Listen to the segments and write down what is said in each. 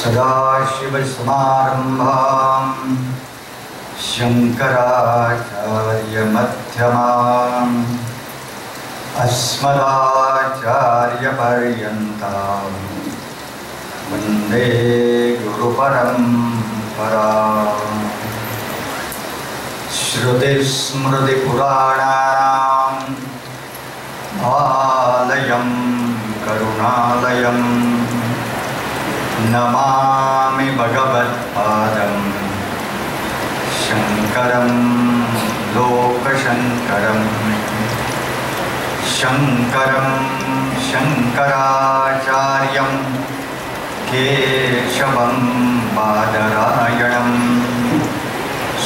सदाशिवसमारम्भां शङ्कराचार्यमध्यमाम् अस्मदाचार्यपर्यन्तां वन्दे गुरुपरम्पराम्। श्रुतिस्मृतिपुराणानाम् आलयं करुणालयं नमामि भगवत्पादं शङ्करं लोकशङ्करम्। शङ्करं शङ्कराचार्यं केशवं बादरायणं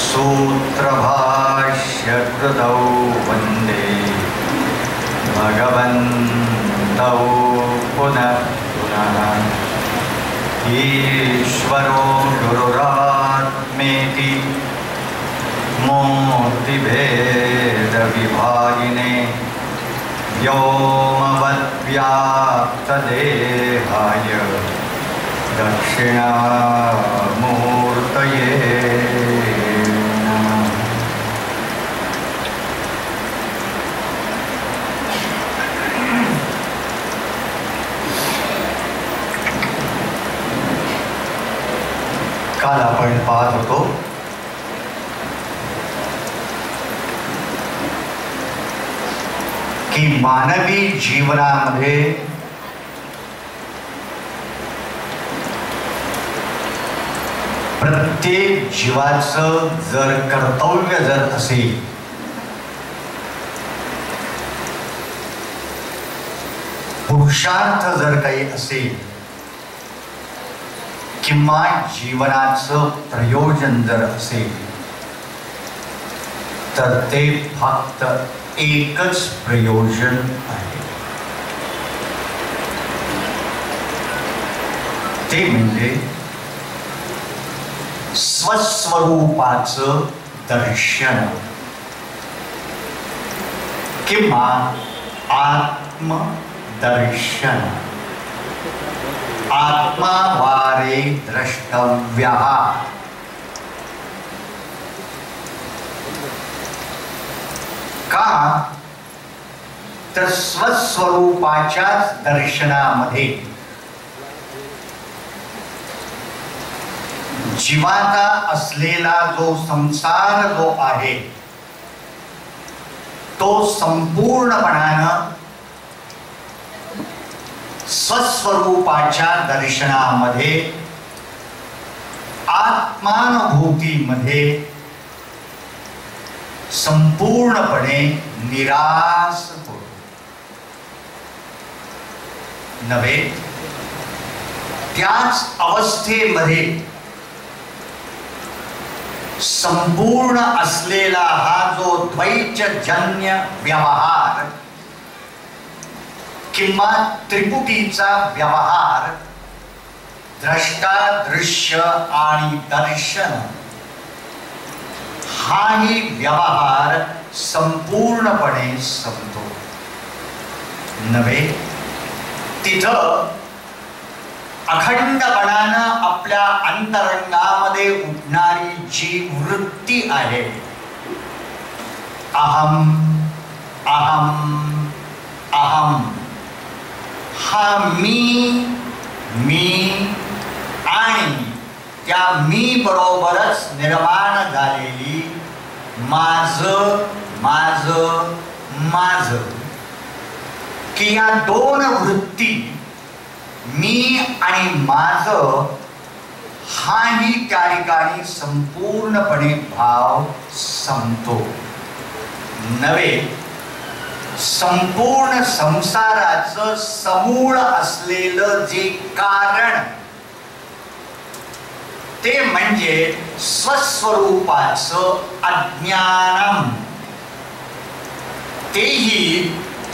सूत्रभाष्यकृतौ वन्दे भगवन्तौ पुनः पुनः। ईश्वरो गुरुरात्मेति मूर्तिभेदविभागिने व्योमवद्व्याप्तदेहाय दक्षिणामूर्तये नमः। काल आपण पाहत होतो की मानवी जीवनामध्ये प्रत्येक जीवाचं जर कर्तव्य जर असेल पुरुषार्थ जर काही असेल किंवा जीवनाचं प्रयोजन जर असेल तर ते फक्त एकच प्रयोजन आहे, ते म्हणजे स्वस्वरूपाचं दर्शन किंवा आत्मदर्शन। आत्मावारे द्रष्टव्यः। का तर स्वस्वरूपाच्या दर्शनामध्ये जीवाचा असलेला जो संसार जो आहे तो संपूर्णपणानं स्वस्वरूपाच्या दर्शनामध्ये आत्मानुभूतीमध्ये संपूर्णपणे निराश होतो नव्हे, त्याच अवस्थेमध्ये संपूर्ण असलेला हा जो द्वैतजन्य व्यवहार किंवा त्रिपुटीचा व्यवहार द्रष्टा दृश्य आणि दर्शन हाही व्यवहार संपूर्णपणे संपतो नव्हे, तिथं अखंडपणानं आपल्या अंतरंगामध्ये उठणारी जी वृत्ती आहे अहम अहम अहम, हा मी आणि त्या मी बरोबरच निर्माण झालेली माझं माझं माझं, की या दोन वृत्ती मी आणि माझं हाही त्या ठिकाणी संपूर्णपणे भाव संपतो नव्हे, संपूर्ण संसाराचं समूळ असलेलं जे कारण ते म्हणजे स्वस्वरूपाचं अज्ञानम, तेही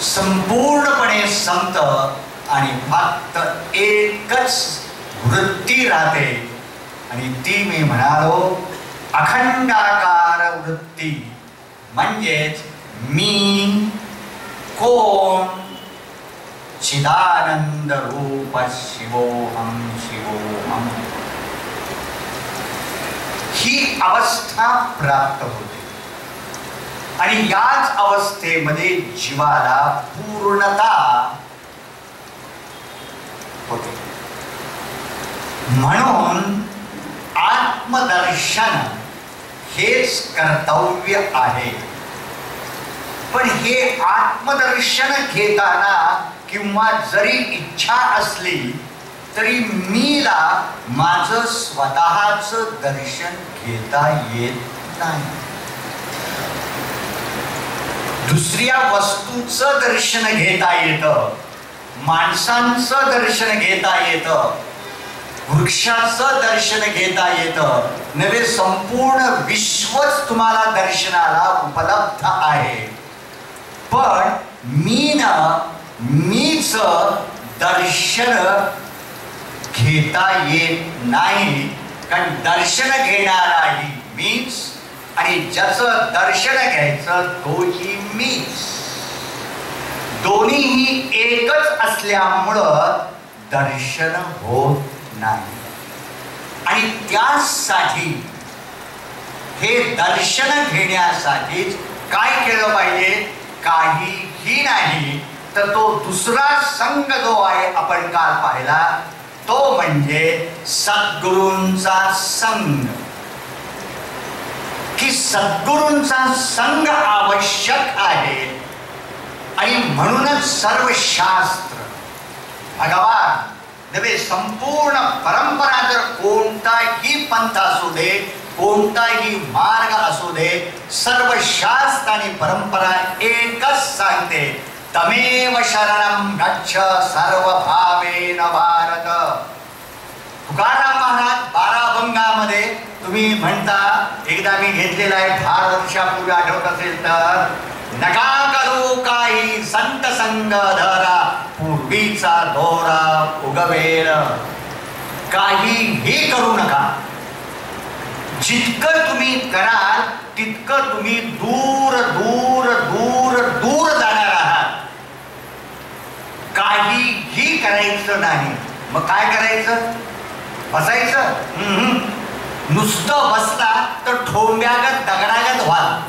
संपूर्णपणे संपतं आणि फक्त एकच वृत्ती राहते आणि ती मी म्हणालो अखंडाकार वृत्ती, म्हणजेच मी कोण चिदानंद रूप शिवोहम शिवोहम। अवस्था प्राप्त होते आणि याच अवस्थेमध्ये जीवाला पूर्णता होते. म्हणून आत्मदर्शन हेच कर्तव्य आहे. पण हे आत्मदर्शन घेताना किंवा जरी इच्छा असली तरी मीला माझं स्वतःच दर्शन घेता येत नाही. दुसऱ्या वस्तूचं दर्शन घेता येतं, माणसांचं दर्शन घेता येतं, वृक्षाचं दर्शन घेता येतं, नवे संपूर्ण विश्वच तुम्हाला दर्शनाला उपलब्ध आहे. पण मीच दर्शन घेता येत नाही. कारण दर्शन घेणाराही मीच आणि ज्याचं दर्शन घ्यायचं तोही मीच. दोन्हीही एकच असल्यामुळं दर्शन होत नाही. आणि त्यासाठी हे दर्शन घेण्यासाठीच काय केलं पाहिजे? काहीही नाही तर तो दुसरा संघ जो आहे आपण काल पाहिला तो म्हणजे सद्गुरूंचा संघ. की सद्गुरूंचा संघ आवश्यक आहे आणि म्हणूनच सर्व शास्त्र, भगवान नव्हे संपूर्ण परंपरा, जर कोणताही पंथ असू दे, कोणताही मार्ग असू दे, सर्व शास्त्र आणि परंपरा एकच सांगते, तमेव शरणं गच्छ सर्वभावेन भारत. तुकाराम महाराज 12 अभंगामध्ये तुम्ही म्हणता, एकदा मी घेतलेला आहे फार वर्षापूर्वी, आठवत असेल तर, नका करू काही संत संग धरा, पूर्वीचा दोरा उगवेल. काहीही करू नका. जितकं तुम्ही कराल तितकं तुम्ही दूर दूर दूर दूर जाणार आहात. काहीही करायचं नाही. मग काय करायचं? बसायचं? नुसतं बसला तर ठोंब्यागत दगडागत व्हाल.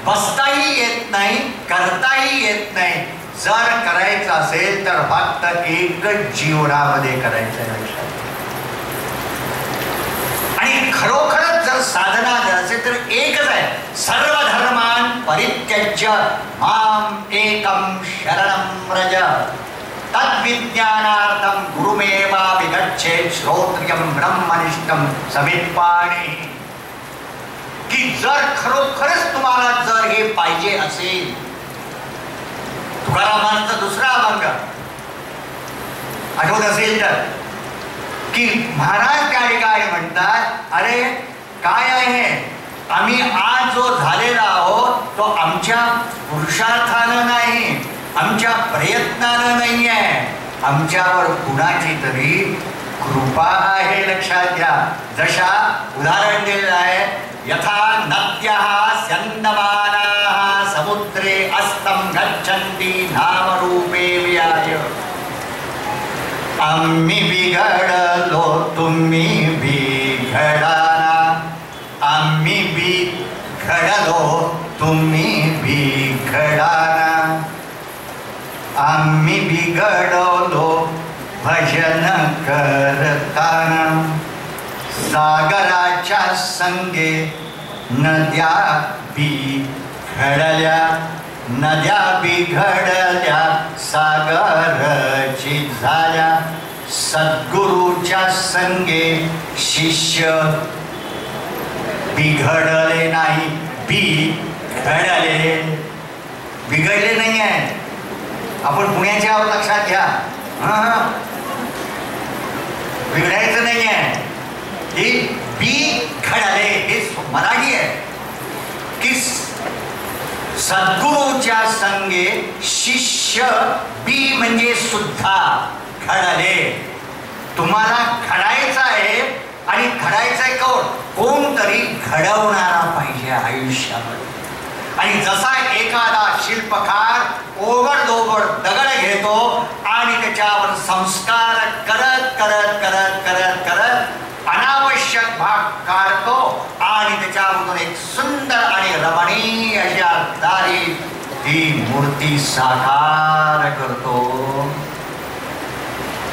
बसताही येत नाही, करताही येत नाही. जर करायचं असेल तर फक्त एकच जीवनामध्ये करायचं. आणि खरोखरच जर साधना असेल तर एकच आहे, सर्व धर्मान परित्यज्य माम एकम शरणं व्रज तद्विज्ञानार्थं गुरुमेवाभिगच्छेत् श्रोत्रियं ब्रह्मनिष्ठं समित्पाणि. की जर खरोखरच तुम्हाला जर हे पाहिजे असेल, तुकारामांचा दुसरा अभंग आठवत असेल तर, की महाराज त्या ठिकाणी म्हणतात, अरे काय आहे, आम्ही आज जो झालेला आहोत तो आमच्या पुरुषार्थानं नाही, आमच्या प्रयत्नानं नाही आहे, आमच्यावर कुणाची तरी कृपा आहे. लक्षात घ्या. जशा उदाहरण दिलेलं आहे, यथा नद्यः स्यन्दमानाः समुद्रे अस्तं गच्छन्ति नामरूपे विहाय. आम्ही बिघडलो तुम्ही बिघडाना, आम्ही बिघडलो तुम्ही बिघडाना, आम्ही बिघडलो भजन करताना. सागराच्या संगे नद्या बिघडल्या, नद्या बिघडल्या सागरची झाल्या. सद्गुरूच्या संगे शिष्य बिघडले नाही, बिघडले. बिघडले नाही आहे. आपण पुण्याचे आहोत, लक्षात घ्या. बिघडायचं नाही आहे. हे बिघडले हे मराठी आहे. की सद्गुरूच्या संगे शिष्य बी म्हणजे सुद्धा घडले. तुम्हाला घडायचं आहे आणि घडायचं आहे कोणतरी घडवणारा पाहिजे आयुष्यामध्ये. आणि जसा एखादा शिल्पकार ओघडदोघड दगड घेतो आणि त्याच्यावर संस्कार करत करत करत करत करत अनावश्यक भाग काढतो दगडामधून एक सुंदर आणि रमणीय अशी आधारित ही मूर्ती साकार करतो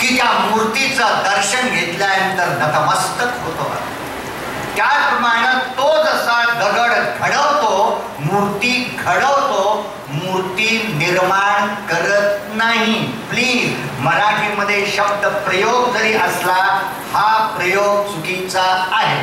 की त्या मूर्तीचं दर्शन घेतल्यानंतर नतमस्तक होतो. त्याचप्रमाणे तो जसा दगड घडवतो, मूर्ती घडवतो, मूर्ती निर्माण करत नाही. प्लीज मराठीमध्ये शब्द प्रयोग जरी असला हा प्रयोग चुकीचा आहे.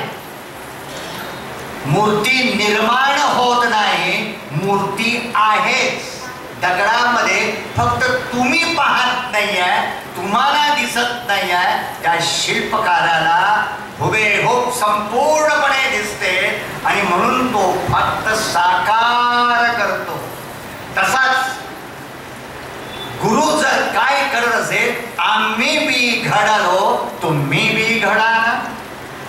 मूर्ती निर्माण होत नाही, मूर्ती आहेच दगडामध्ये. फक्त तुम्ही पाहत नाहीये, तुम्हाला दिसत नाहीये, त्या शिल्पकाराला हुबेहूब संपूर्णपणे दिसते आणि म्हणून तो फक्त साकार करतो. तसाच गुरु जर काय करत असेल, आम्ही बी घडालो तुम्ही बी घडा.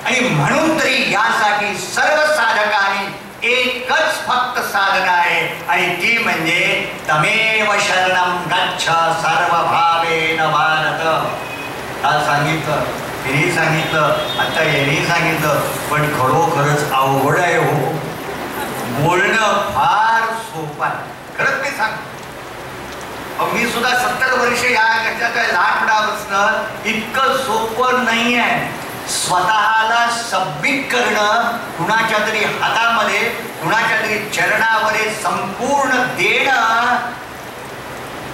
आणि म्हणून तरी यासाठी सर्व साधकांनी एकच फक्त साधना आहे आणि ती म्हणजे तमेव शरणं गच्छ सर्वभावेन भारत. काल सांगितलं, तिने सांगितलं, आता यांनी सांगितलं, पण खरोखरच अवघड आहे हो. बोलणं फार सोपं आहे, खरंच मी सांगतो. मी सुद्धा 70 वर्ष या लहानपणा बसणं इतकं सोपं नाही आहे. स्वतःला सबमिट करणं, कुणाच्या तरी हातामध्ये, कुणाच्या तरी चरणामध्ये संपूर्ण देणं.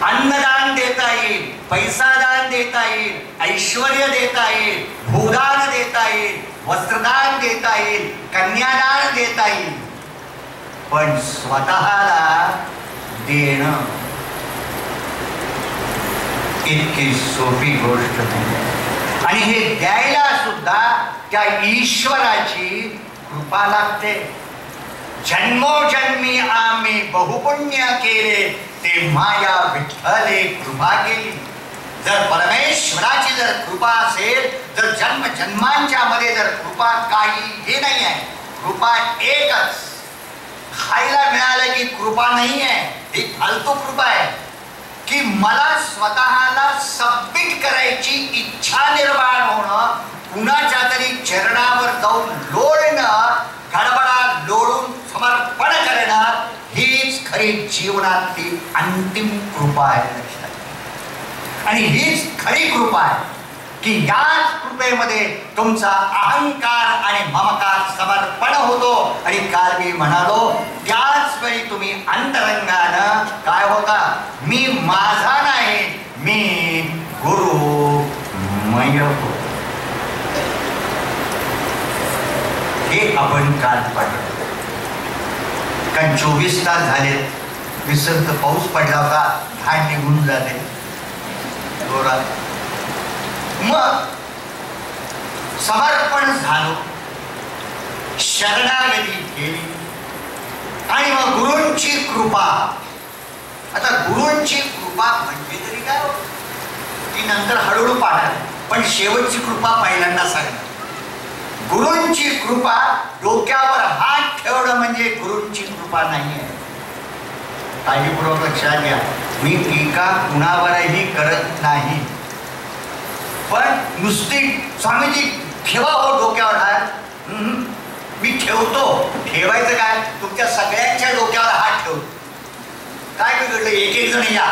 अन्नदान देता येईल, पैसादान देता येईल, ऐश्वर्य देता येईल, भूदान देता येईल, वस्त्रदान देता येईल, कन्यादान देता येईल, पण स्वतःला देणं इतकी सोपी गोष्ट नाही. आणि हे द्यायला सुद्धा त्या ईश्वराची कृपा लागते. जन्मोजन्मी आम्ही बहुपुण्य केले तेव्हा या विठ्ठले कृपा केली. जर परमेश्वराची जर कृपा असेल, जर जन्म जन्मांच्या मध्ये जर कृपा काही हे नाही आहे, कृपा एकच. खायला मिळालं की कृपा नाही आहे, ही फालतू कृपा आहे. की मला स्वतःला सबमिट करायची इच्छा निर्माण होणं, कुणाच्या तरी चरणावर जाऊन लोळणं, गडबडा लोळून समर्पण करणं, हीच खरी जीवनातली अंतिम कृपा आहे. आणि हीच खरी कृपा आहे की याच कृपेमध्ये तुमचा अहंकार आणि ममकार समर्पण होतो. आणि काल मी म्हणालो, त्याच वेळी तुम्ही अंतरंगानं काय होता, मी माझा नाही, मी गुरुमय होतो. हे आपण काल पाहिलं. कारण 24 तास झाले, विसर्ग पाऊस पडला होता, घाण निघून जाते जोरात. मग समर्पण झालो, शरणागती केली आणि मग गुरूंची कृपा. आता गुरूंची कृपा म्हणजे तरी काय हो, ती नंतर हळूहळू पाहणार, पण शेवटची कृपा पहिल्यांदा सांगणार. गुरूंची कृपा, डोक्यावर हात ठेवणं म्हणजे गुरूंची कृपा नाही आहे. काळजीपूर्वक लक्षात घ्या, मी टीका कुणावरही करत नाही, पण नुसती स्वामीजी ठेवा हो डोक्यावर हात, मी ठेवतो. ठेवायचं काय, तुमच्या सगळ्यांच्या डोक्यावर हात ठेवतो. काय बिघडलं, एक एक जण या,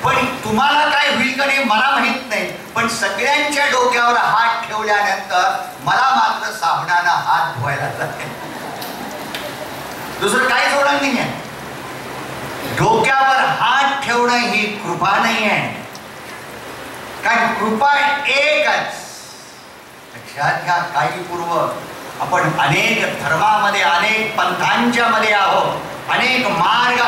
पण तुम्हाला काय होईल का नाही मला माहित नाही, पण सगळ्यांच्या डोक्यावर हात ठेवल्यानंतर मला मात्र साबणानं हात धुवायला लागते. दुसरं काहीच होणार नाही आहे. डोक्यावर हात ठेवणं ही कृपा नाही आहे, कारण कृपा एकच. लक्षात घ्या, काळजीपूर्वक आपण अनेक धर्मामध्ये, अनेक पंथांच्या मध्ये आहोत, अनेक मार्ग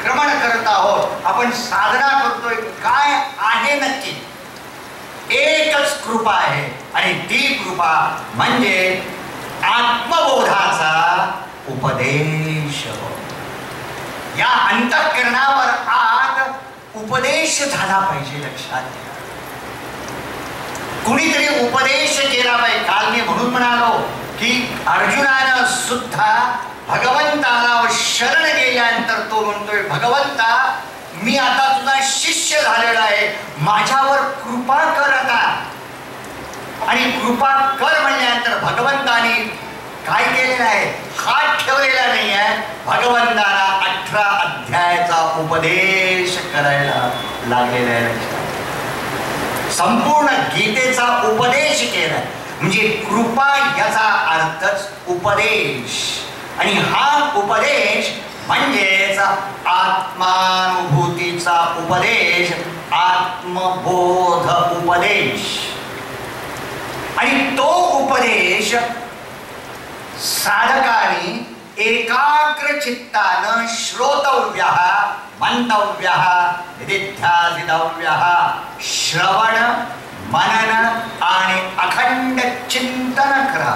क्रमण करत आहोत, आपण साधना करतोय. काय आहे नक्की, एकच कृपा आहे आणि ती कृपा म्हणजे आत्मबोधाचा उपदेश. या अंतःकरणावर आत उपदेश झाला पाहिजे. लक्षात घ्या, कुणीतरी उपदेश केला पाहिजे. काल मी म्हणून म्हणालो की अर्जुनानं सुद्धा भगवंताला शरण गेल्यानंतर तो म्हणतोय, भगवंता मी आता तुझा शिष्य झालेला आहे, माझ्यावर कृपा कर आता. आणि कृपा कर म्हणल्यानंतर भगवंतानी काय केलेलं आहे? हात ठेवलेला नाही आहे. भगवंताला 18 अध्यायाचा उपदेश करायला लागलेला आहे. संपूर्ण गीतेचा उपदेश केलाय. म्हणजे कृपा याचा अर्थच उपदेश. आणि हा उपदेश म्हणजेच आत्मानुभूतीचा उपदेश, आत्मबोध उपदेश. आणि तो उपदेश साधकाने एकाग्र चित्तानं श्रोतव्यः, मंतव्यः, निधिध्यासितव्यः. श्रवण, मनन आणि अखंड चिंतन करा.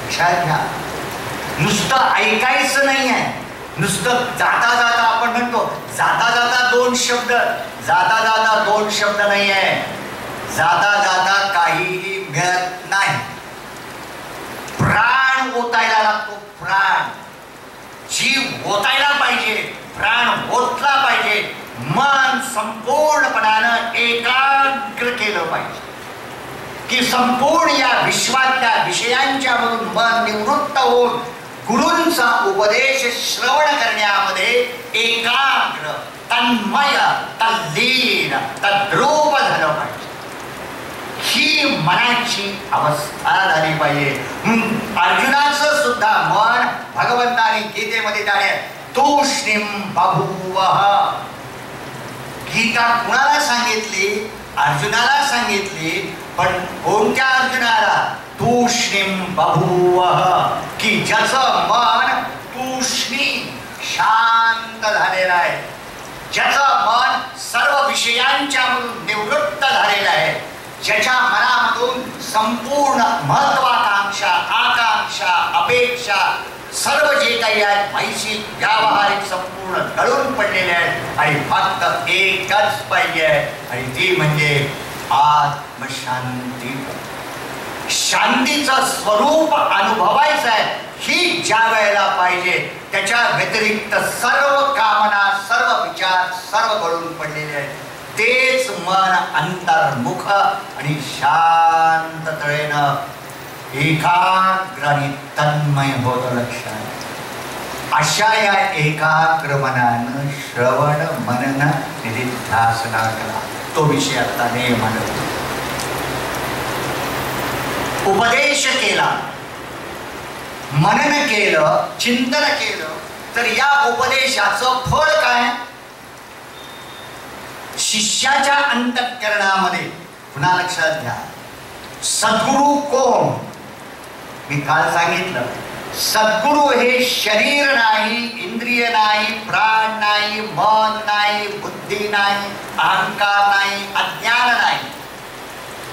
लक्षात घ्या, नुसतं ऐकायचं नाही आहे. नुसतं जाता जाता आपण म्हणतो जाता जाता दोन शब्द, जाता जाता दोन शब्द नाही आहे. जाता जाता काहीही मिळत नाही. प्राण ओतायला लागतो. प्राण, जीव ओतायला पाहिजे, प्राण ओतला पाहिजे. मन संपूर्णपणानं एकाग्र केलं पाहिजे की संपूर्ण या विश्वातल्या विषयांच्या मधून मन निवृत्त होऊन गुरूंचा उपदेश श्रवण करण्यामध्ये एकाग्र, तन्मय, तल्लीन, तद्रूप झालं पाहिजे. ही मनाची अवस्था झाली पाहिजे. अर्जुनाचं सुद्धा मन भगवंताने गीतेमध्ये जाणे तूष्णीम बभूवः. गीता कुणाला सांगितली? अर्जुनाला सांगितली. पण कोणत्या अर्जुनाला? तूष्णीम बभूवः, की ज्याचं मन तूष्णी, शांत झालेलं आहे, ज्याचं मन सर्व विषयांच्या मधून निवृत्त झालेलं आहे, ज्याच्या मनामधून संपूर्ण महत्वाकांक्षा, आकांक्षा, अपेक्षा सर्व जे काही आहेत मानसिक, व्यावहारिक संपूर्ण गळून पडलेले आहेत आणि फक्त एकच पाहिजे आणि ती म्हणजे आत्मशांती. शांतीचं स्वरूप अनुभवायचं आहे. ही ज्या वेळेला पाहिजे त्याच्या व्यतिरिक्त सर्व कामना, सर्व विचार सर्व गळून पडलेले आहेत. तेच मन अंतर्मुख आणि शांततेनं एकाग्र आणि तन्मय होतं. लक्षात. अशा या एकाग्र मनानं श्रवण, मनन, निधिध्यासना करा. तो विषय आता नेमानं उपदेश केला, मनन केलं, चिंतन केलं तर या उपदेशाचं फळ काय? शिष्याच्या अंतःकरणामध्ये. पुन्हा लक्षात घ्या, सद्गुरु कोण? मी काल सांगितलं, सद्गुरु हे शरीर नाही, इंद्रिय नाही, प्राण नाही, मन नाही, बुद्धी नाही, अहंकार नाही, अज्ञान नाही.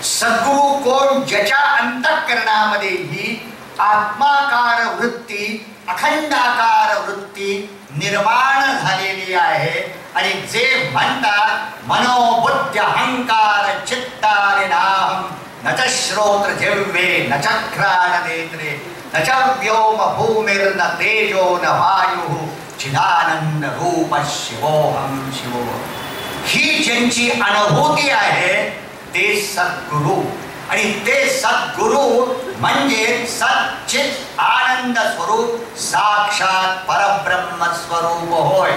सद्गुरु कोण? ज्याच्या अंतःकरणामध्ये ही आत्माकार वृत्ती, अखंडाकार वृत्ती निर्माण झालेली आहे. आणि जे म्हणतात मनोबुद्धी अहंकार चित्तानि नाहं, न च श्रोत्र जिह्वे, न चक्राण नेत्रे, न च व्योम भूमिर्न तेजो न वायुः, चिदानंद रूप शिवोहम शिवोहम. ही ज्यांची अनुभूती आहे ते सद्गुरु. आणि ते सद्गुरु म्हणजे सच्चित आनंद स्वरूप, साक्षात परब्रह्म स्वरूप होय.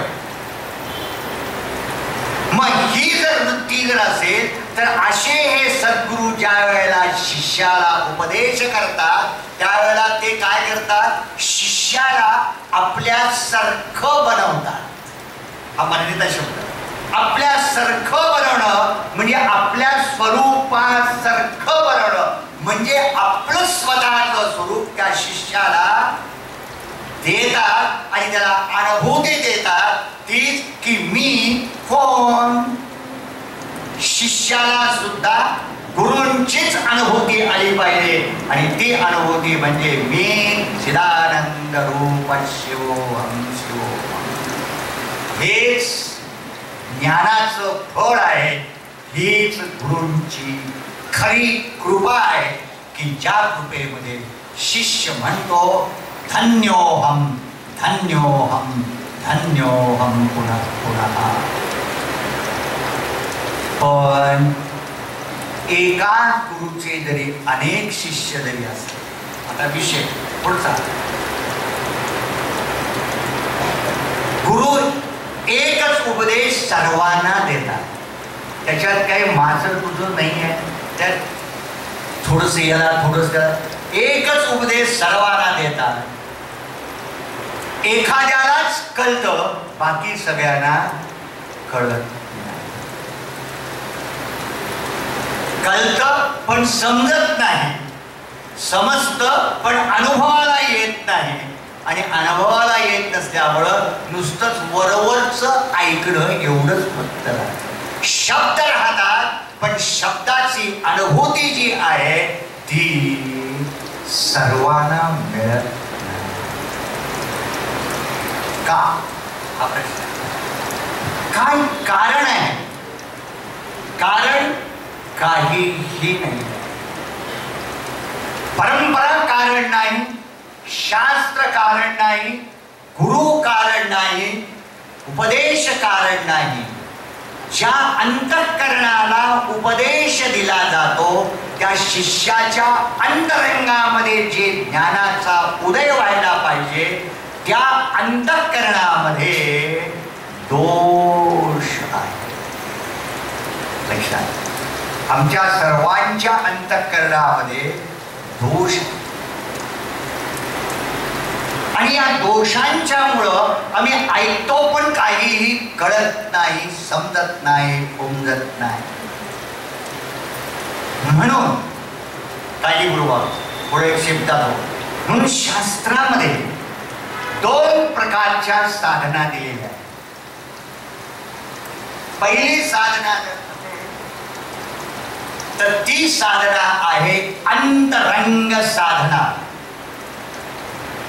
मग ही जर वृत्ती जर असेल तर असे हे सद्गुरु ज्या वेळेला शिष्याला उपदेश करतात त्यावेळेला ते काय करतात? शिष्याला आपल्यासारखं बनवतात. हा मर्यादित शब्द. आपल्यासारखं बनवणं म्हणजे आपल्या स्वरूपासारखं बनवणं म्हणजे आपलं स्वतःचं स्वरूप त्या शिष्याला देतात आणि त्याला अनुभूती देतात. तीच की मी कोण? शिष्याला सुद्धा गुरूंचीच अनुभूती आली पाहिजे आणि ती अनुभूती म्हणजे मी चिदानंद रूप शिवोहम शिवोहम. हेच ज्ञानाचं फळ आहे. हीच गुरूंची खरी कृपा आहे की ज्या कृपेमध्ये शिष्य म्हणतो धन्योहम धन्योहम धन्योहम पुन्हा पुन्हा. पण एका गुरुचे जरी अनेक शिष्य जरी असले आता विषय पुढचा. गुरु एकच उपदेश सर्वांना देतात. त्याच्यात काही माझं तुझं नाही आहे, त्यात थोडस याला थोडस एकच उपदेश सर्वांना देतात. एखाद्यालाच कळतं, बाकी सगळ्यांना कळत नाही. कळतं पण समजत नाही, समजतं पण अनुभवाला येत नाही, आणि अनुभवाला येत नसल्यामुळं नुसतंच वरवरचं ऐकणं एवढंच फक्त राहतं. शब्द राहतात पण शब्दाची अनुभूती जी आहे ती सर्वांना मिळत नाही. का हा प्रश्न. काय कारण आहे? कारण काहीही नाही. परंपरा कारण नाही, शास्त्र कारण नाही, गुरु कारण नाही, उपदेश कारण नाही. ज्या अंतःकरणाला उपदेश दिला जातो त्या शिष्याच्या अंतरंगामध्ये जे ज्ञानाचा उदय व्हायला पाहिजे त्या अंतःकरणामध्ये दोष आहे. लक्षात, आमच्या सर्वांच्या अंतःकरणामध्ये दोष, आणि या दोषांच्यामुळं आम्ही ऐकतो पण काहीही कळत नाही, समजत नाही, उमजत नाही. म्हणून काही गुरुवार पुढे शिकतात. म्हणून शास्त्रामध्ये दोन प्रकारच्या साधना दिलेल्या आहेत. पहिली साधना तर ती साधना आहे अंतरंग साधना.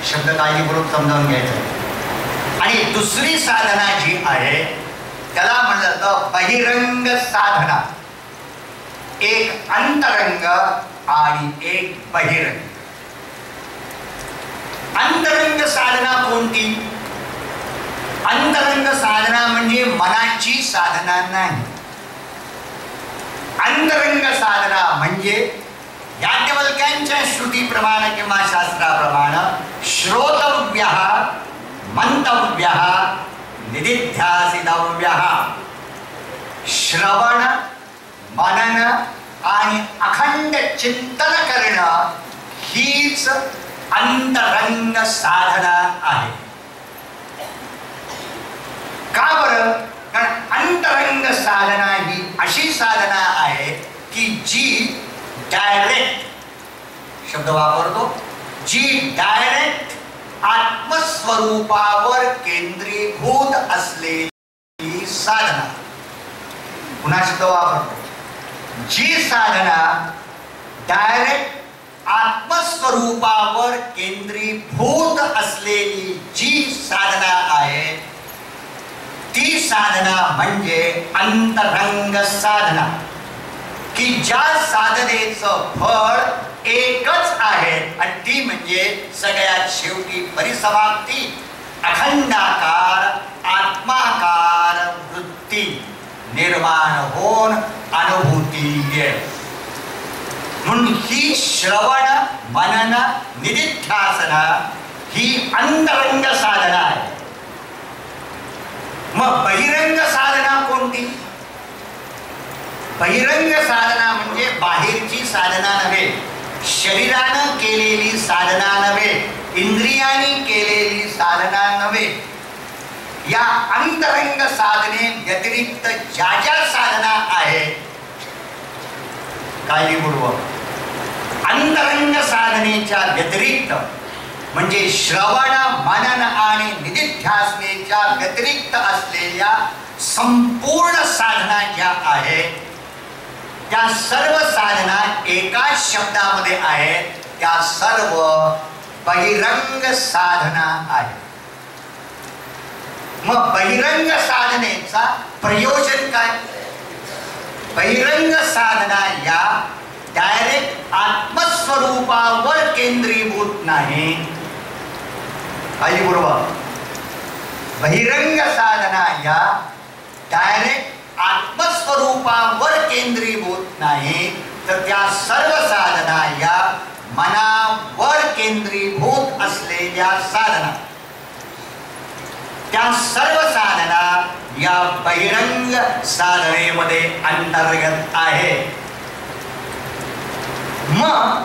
शब्द काळजीपूर्वक समजावून घ्यायचं. आणि दुसरी साधना जी आहे त्याला म्हणलं जातं बहिरंग साधना. एक अंतरंग आणि एक बहिरंग. अंतरंग साधना कोणती? अंतरंग साधना म्हणजे मनाची साधना नाही. अंतरंग साधना म्हणजे याज्ञवल्क्यांच्या श्रुतीप्रमाणे किंवा शास्त्राप्रमाणे श्रोतव्यः, मंतव्यः, निदिध्यासितव्यः. श्रवण, मनन आणि अखंड चिंतन करणं हीच अंतरंग साधना आहे. का बरं? कारण अंतरंग साधना ही अशी साधना आहे की जी डायरेक्ट, शब्द वापरतो, जी डायरेक्ट आत्मस्वरूपावर केंद्रीभूत असलेली साधना. पुन्हा शब्द वापरतो, जी साधना डायरेक्ट आत्मस्वरूपावर केंद्रीभूत असलेली जी साधना आहे ती साधना म्हणजे अंतरंग साधना. की ज्या साधनेचं फळ एकच आहे आणि ती म्हणजे सगळ्यात शेवटी परिसमाप्ती, अखंडाकार आत्माकार वृत्ती निर्माण होऊन अनुभूती. म्हणून ही श्रवण, मनन, निदिध्यासना ही अंतरंग साधना आहे. मग बहिरंग साधना कोणती? बहिरंग साधना म्हणजे बाहेरची साधना नव्हे, शरीरानं केलेली साधना नव्हे, इंद्रियांनी केलेली साधना नव्हे. या अंतरंग साधने व्यतिरिक्त ज्या ज्या साधना आहेत काळजीपूर्वक अंतरंग साधनेच्या व्यतिरिक्त म्हणजे श्रवण, मनन आणि निदिध्यासनेच्या व्यतिरिक्त असलेल्या संपूर्ण साधना ज्या आहेत त्या सर्व साधना एकाच शब्दामध्ये आहेत, त्या सर्व बहिरंग साधना आहेत. मग बहिरंग साधनेचा प्रयोजन काय? बहिरंग साधना या डायरेक्ट आत्मस्वरूपावर केंद्रीभूत नाही. काळजीपूर्वक, बहिरंग साधना या डायरेक्ट आत्मस्वरूपावर केंद्रीभूत नाही, तर त्या सर्व साधना या मनावर केंद्रीभूत असलेल्या साधना, त्या सर्व साधना या बहिरंग साधनेमध्ये अंतर्गत आहे. मग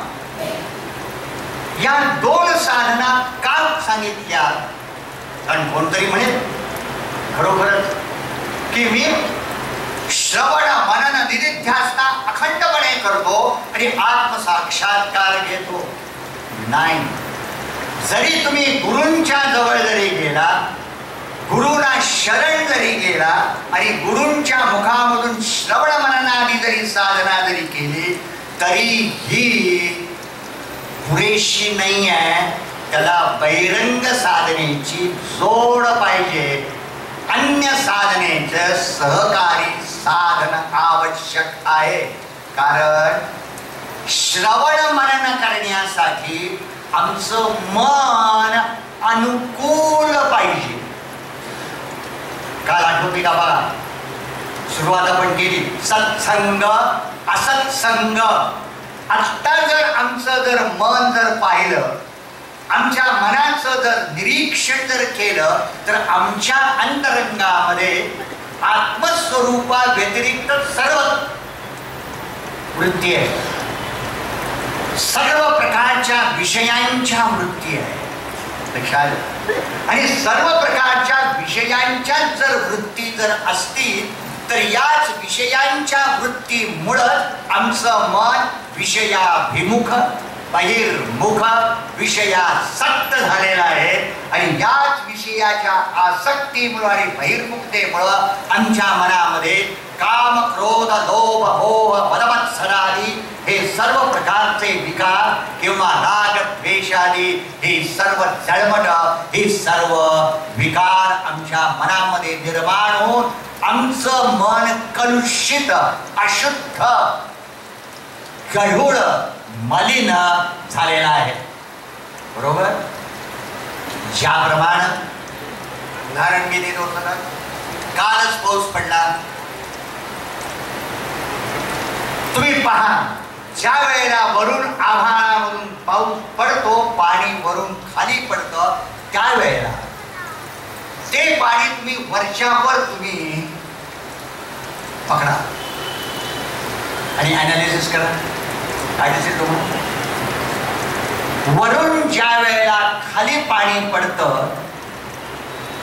या दोन साधना का सांगितल्या? कारण कोणतरी म्हणेल खरोखरच की मी श्रवण मनन निधिध्यासना अखंडपणे करतो आणि आत्मसाक्षात्कार घेतो. नाही, जरी तुम्ही गुरूंच्या जवळ जरी गेला, गुरुना शरण जरी गेला आणि गुरूंच्या मुखामधून श्रवण मननादी जरी साधना जरी केली तरीही पुरेशी नाही आहे. त्याला बहिरंग साधनेची जोड पाहिजे. अन्य साधनेचे सहकारी साधन आवश्यक आहे. कारण श्रवण मनन करण्यासाठी आमचं मन अनुकूल पाहिजे. काल आठवते का बघा, सुरुवात आपण केली सत्संग असत्संग. आता जर आमचं जर मन जर पाहिलं, आमच्या मनाचं जर निरीक्षण जर केलं तर आमच्या अंतरंगामध्ये आत्मस्वरूपा व्यतिरिक्त सर्व वृत्ती आहे, सर्व प्रकारच्या विषयांच्या वृत्ती आहे. आणि सर्व प्रकारच्या विषयांच्या जर वृत्ती जर असतील तर याच विषयांच्या वृत्तीमुळं आमचं मन विषयाभिमुख बहिर्मुख विषयासक्त झालेला आहे. आणि याच विषयाच्या आसक्तीमुळे आणि बहिर्मुखतेमुळं आमच्या मनामध्ये काम क्रोध लोभ मोह मदमत्सरादी हे सर्व प्रकारचे विकार किंवा राग द्वेषादी हे सर्व जळमट हे सर्व विकार आमच्या मनामध्ये निर्माण होऊन आमचं मन कलुषित अशुद्ध गढूळ मलिन झालेला आहे. बरोबर? ज्याप्रमाणे उदाहरण मी देत होतो ना, कालच पाऊस पडला. तुम्ही पहा, ज्या वेळेला वरून आभाळावरून पाऊस पडतो, पाणी वरून खाली पडतं, त्यावेळेला ते पाणी तुम्ही वरच्यावर तुम्ही पकडा आणि अनालिसिस करा. काय दिसेल तुम्हाला? वरून ज्या वेळेला खाली पाणी पडतं,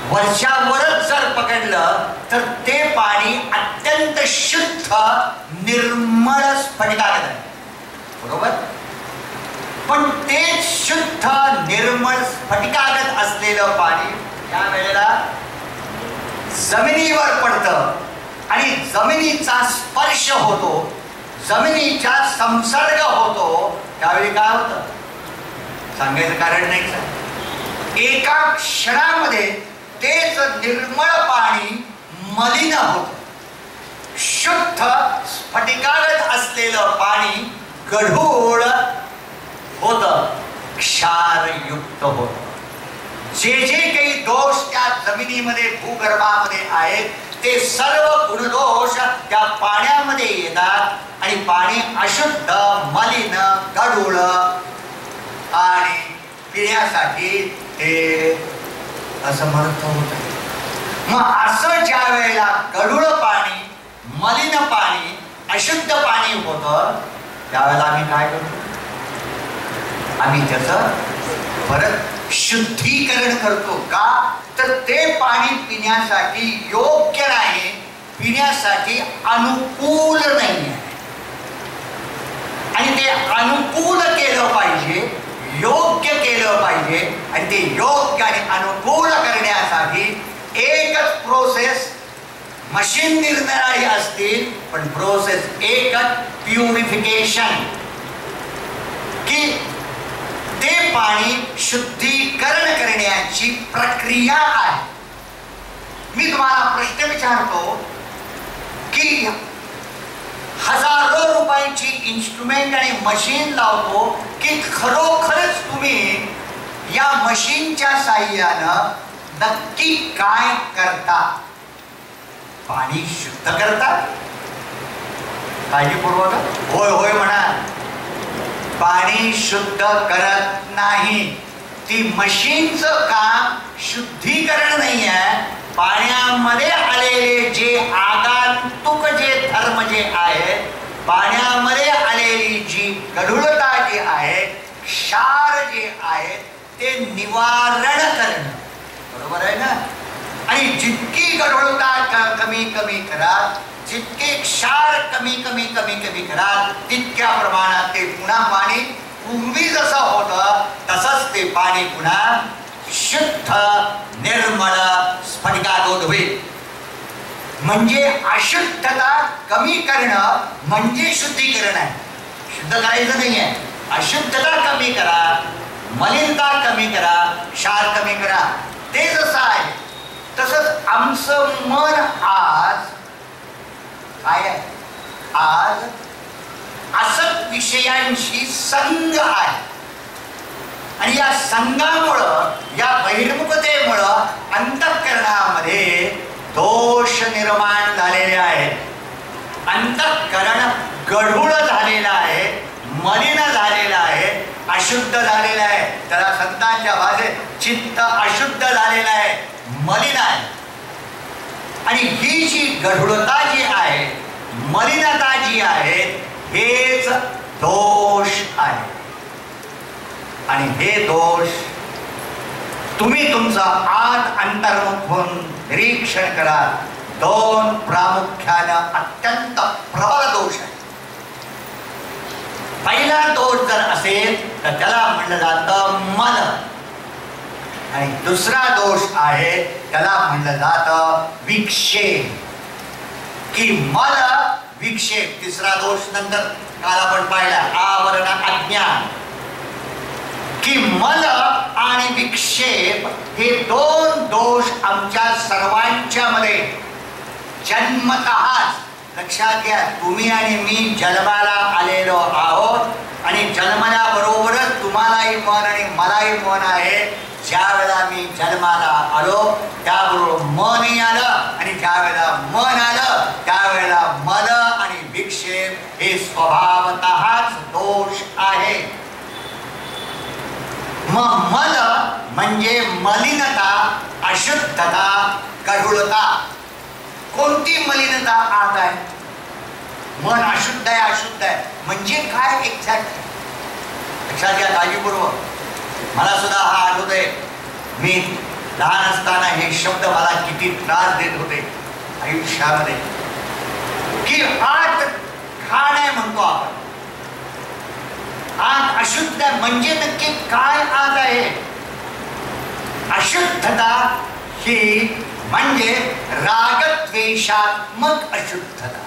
वरच्यावरच जर पकडलं तर ते पाणी अत्यंत शुद्ध निर्मळ स्फटिकागत आहे. बरोबर? पण ते शुद्ध निर्मळ स्फटिकागत असलेलं पाणी त्या वेळेला जमिनीवर पडतं आणि जमिनीचा स्पर्श होतो, जमिनीचा संसर्ग होतो. त्यावेळी काय होतं सांगायचं कारण नाही. एका क्षणामध्ये तेच निर्मळ पाणी मलिन होत, शुद्ध स्फटिकागत असलेलं पाणी गढूळ होत, क्षारयुक्त होत. जे जे काही दोष त्या जमिनीमध्ये भूगर्भामध्ये आहेत ते सर्व गुणदोष त्या पाण्यामध्ये येतात आणि पाणी अशुद्ध मलिन गढूळ आणि पिण्यासाठी ते असमर्थ होत. मग असं ज्या वेळेला गढूळ पाणी मलिन पाणी अशुद्ध पाणी होतं त्यावेळेला आम्ही काय करतो? आम्ही त्याचं परत शुद्धीकरण करतो. का तर ते पाणी पिण्यासाठी योग्य नाही, पिण्यासाठी अनुकूल नाही आहे. आणि ते अनुकूल केलं पाहिजे, योग्य केलं पाहिजे. आणि ते योग्य आणि अनुकूल करण्यासाठी एकच प्रोसेस, मशीन निरनिराळी असतील पण प्रोसेस एकच, प्युरिफिकेशन. की ते पाणी शुद्धीकरण करण्याची प्रक्रिया आहे. मी तुम्हाला प्रश्न विचारतो की हजारो रुपयांची इन्स्ट्रुमेंट आणि मशीन लावतो की खरोखरच तुम्ही या मशीनच्या साहाय्यानं नक्की काय करता? पाणी शुद्ध करता? काळजीपूर्वक होय होय म्हणा. पाणी पाणी शुद्ध करत नाही. ती मशीनचं काम शुद्धीकरण नाही आहे. पाण्यामध्ये आलेले जे आगंतुक जे धर्म जे आहेत, पाण्यामध्ये आलेली जी गढुळता जी आहे, क्षार जे आहे, ते निवारण करणं. बरोबर आहे ना? आणि जितकी गढुळता कमी कमी कराल, जितके क्षार कमी कमी कमी कमी कराल, तितक्या प्रमाणात ते पुन्हा पाणी पूर्वी जसं होतं तसंच ते पाणी पुन्हा शुद्ध निर्मळ स्फटिकात होईल. म्हणजे अशुद्धता कमी करणं म्हणजे शुद्धीकरण आहे. शुद्ध करायचं नाही आहे. अशुद्धता कमी करा, मलिनता कमी करा, क्षार कमी करा. ते जसं आहे तसंच आमचं मन आज काय आहे? आज असत विषयांशी संग आहे. आणि या संगामुळं, या बहिर्मुखतेमुळं अंतःकरणामध्ये दोष निर्माण झालेले आहेत. अंतःकरण गढूळ झालेलं आहे, मलिन झालेलं आहे, अशुद्ध झालेलं आहे. त्याला संतांच्या भाषेत चित्त अशुद्ध झालेलं आहे, मलिन आहे. आणि ही जी गढूळता जी आहे, मलिनता जी आहे, हेच दोष आहे. आणि हे दोष तुम्ही तुमचा आत अंतर्मुख होऊन निरीक्षण करा. दोन प्रामुख्यानं अत्यंत प्रबळ दोष आहे. पहिला दोष जर असेल तर त्याला म्हणलं जातं मल. आणि दुसरा दोष आहे त्याला म्हणलं जातं विक्षेप. की मल विक्षेप. तिसरा दोष नंतर काल आपण पाहिला, आवरण अज्ञान. की मल आणि विक्षेप हे दोन दोष आमच्या सर्वांच्या मध्ये जन्मतःच. लक्षात घ्या, तुम्ही आणि मी जन्माला आलेलो आहोत आणि जन्मल्याबरोबरच तुम्हालाही मन आणि मलाही मन आहे. ज्या वेळेला मी जन्माला आलो त्याबरोबर मनही आलं आणि ज्या वेळेला मन आलं त्यावेळेला मल आणि विक्षेप हे स्वभावतःच दोष आहे. मग मल म्हणजे मलिनता, अशुद्धता, गढूळता. कोणती मलिनता आत आहे? मन अशुद्ध आहे, अशुद्ध आहे म्हणजे काय एक्झॅक्ट? लक्षात घ्या काळजीपूर्वक. मला सुद्धा हा आठवतोय, मी लहान असताना हे शब्द मला किती त्रास देत होते आयुष्यामध्ये. की आत घाण आहे म्हणतो आपण, आत अशुद्ध आहे. म्हणजे नक्की काय आत आहे? अशुद्धता ही म्हणजे रागद्वेषात्मक अशुद्धता.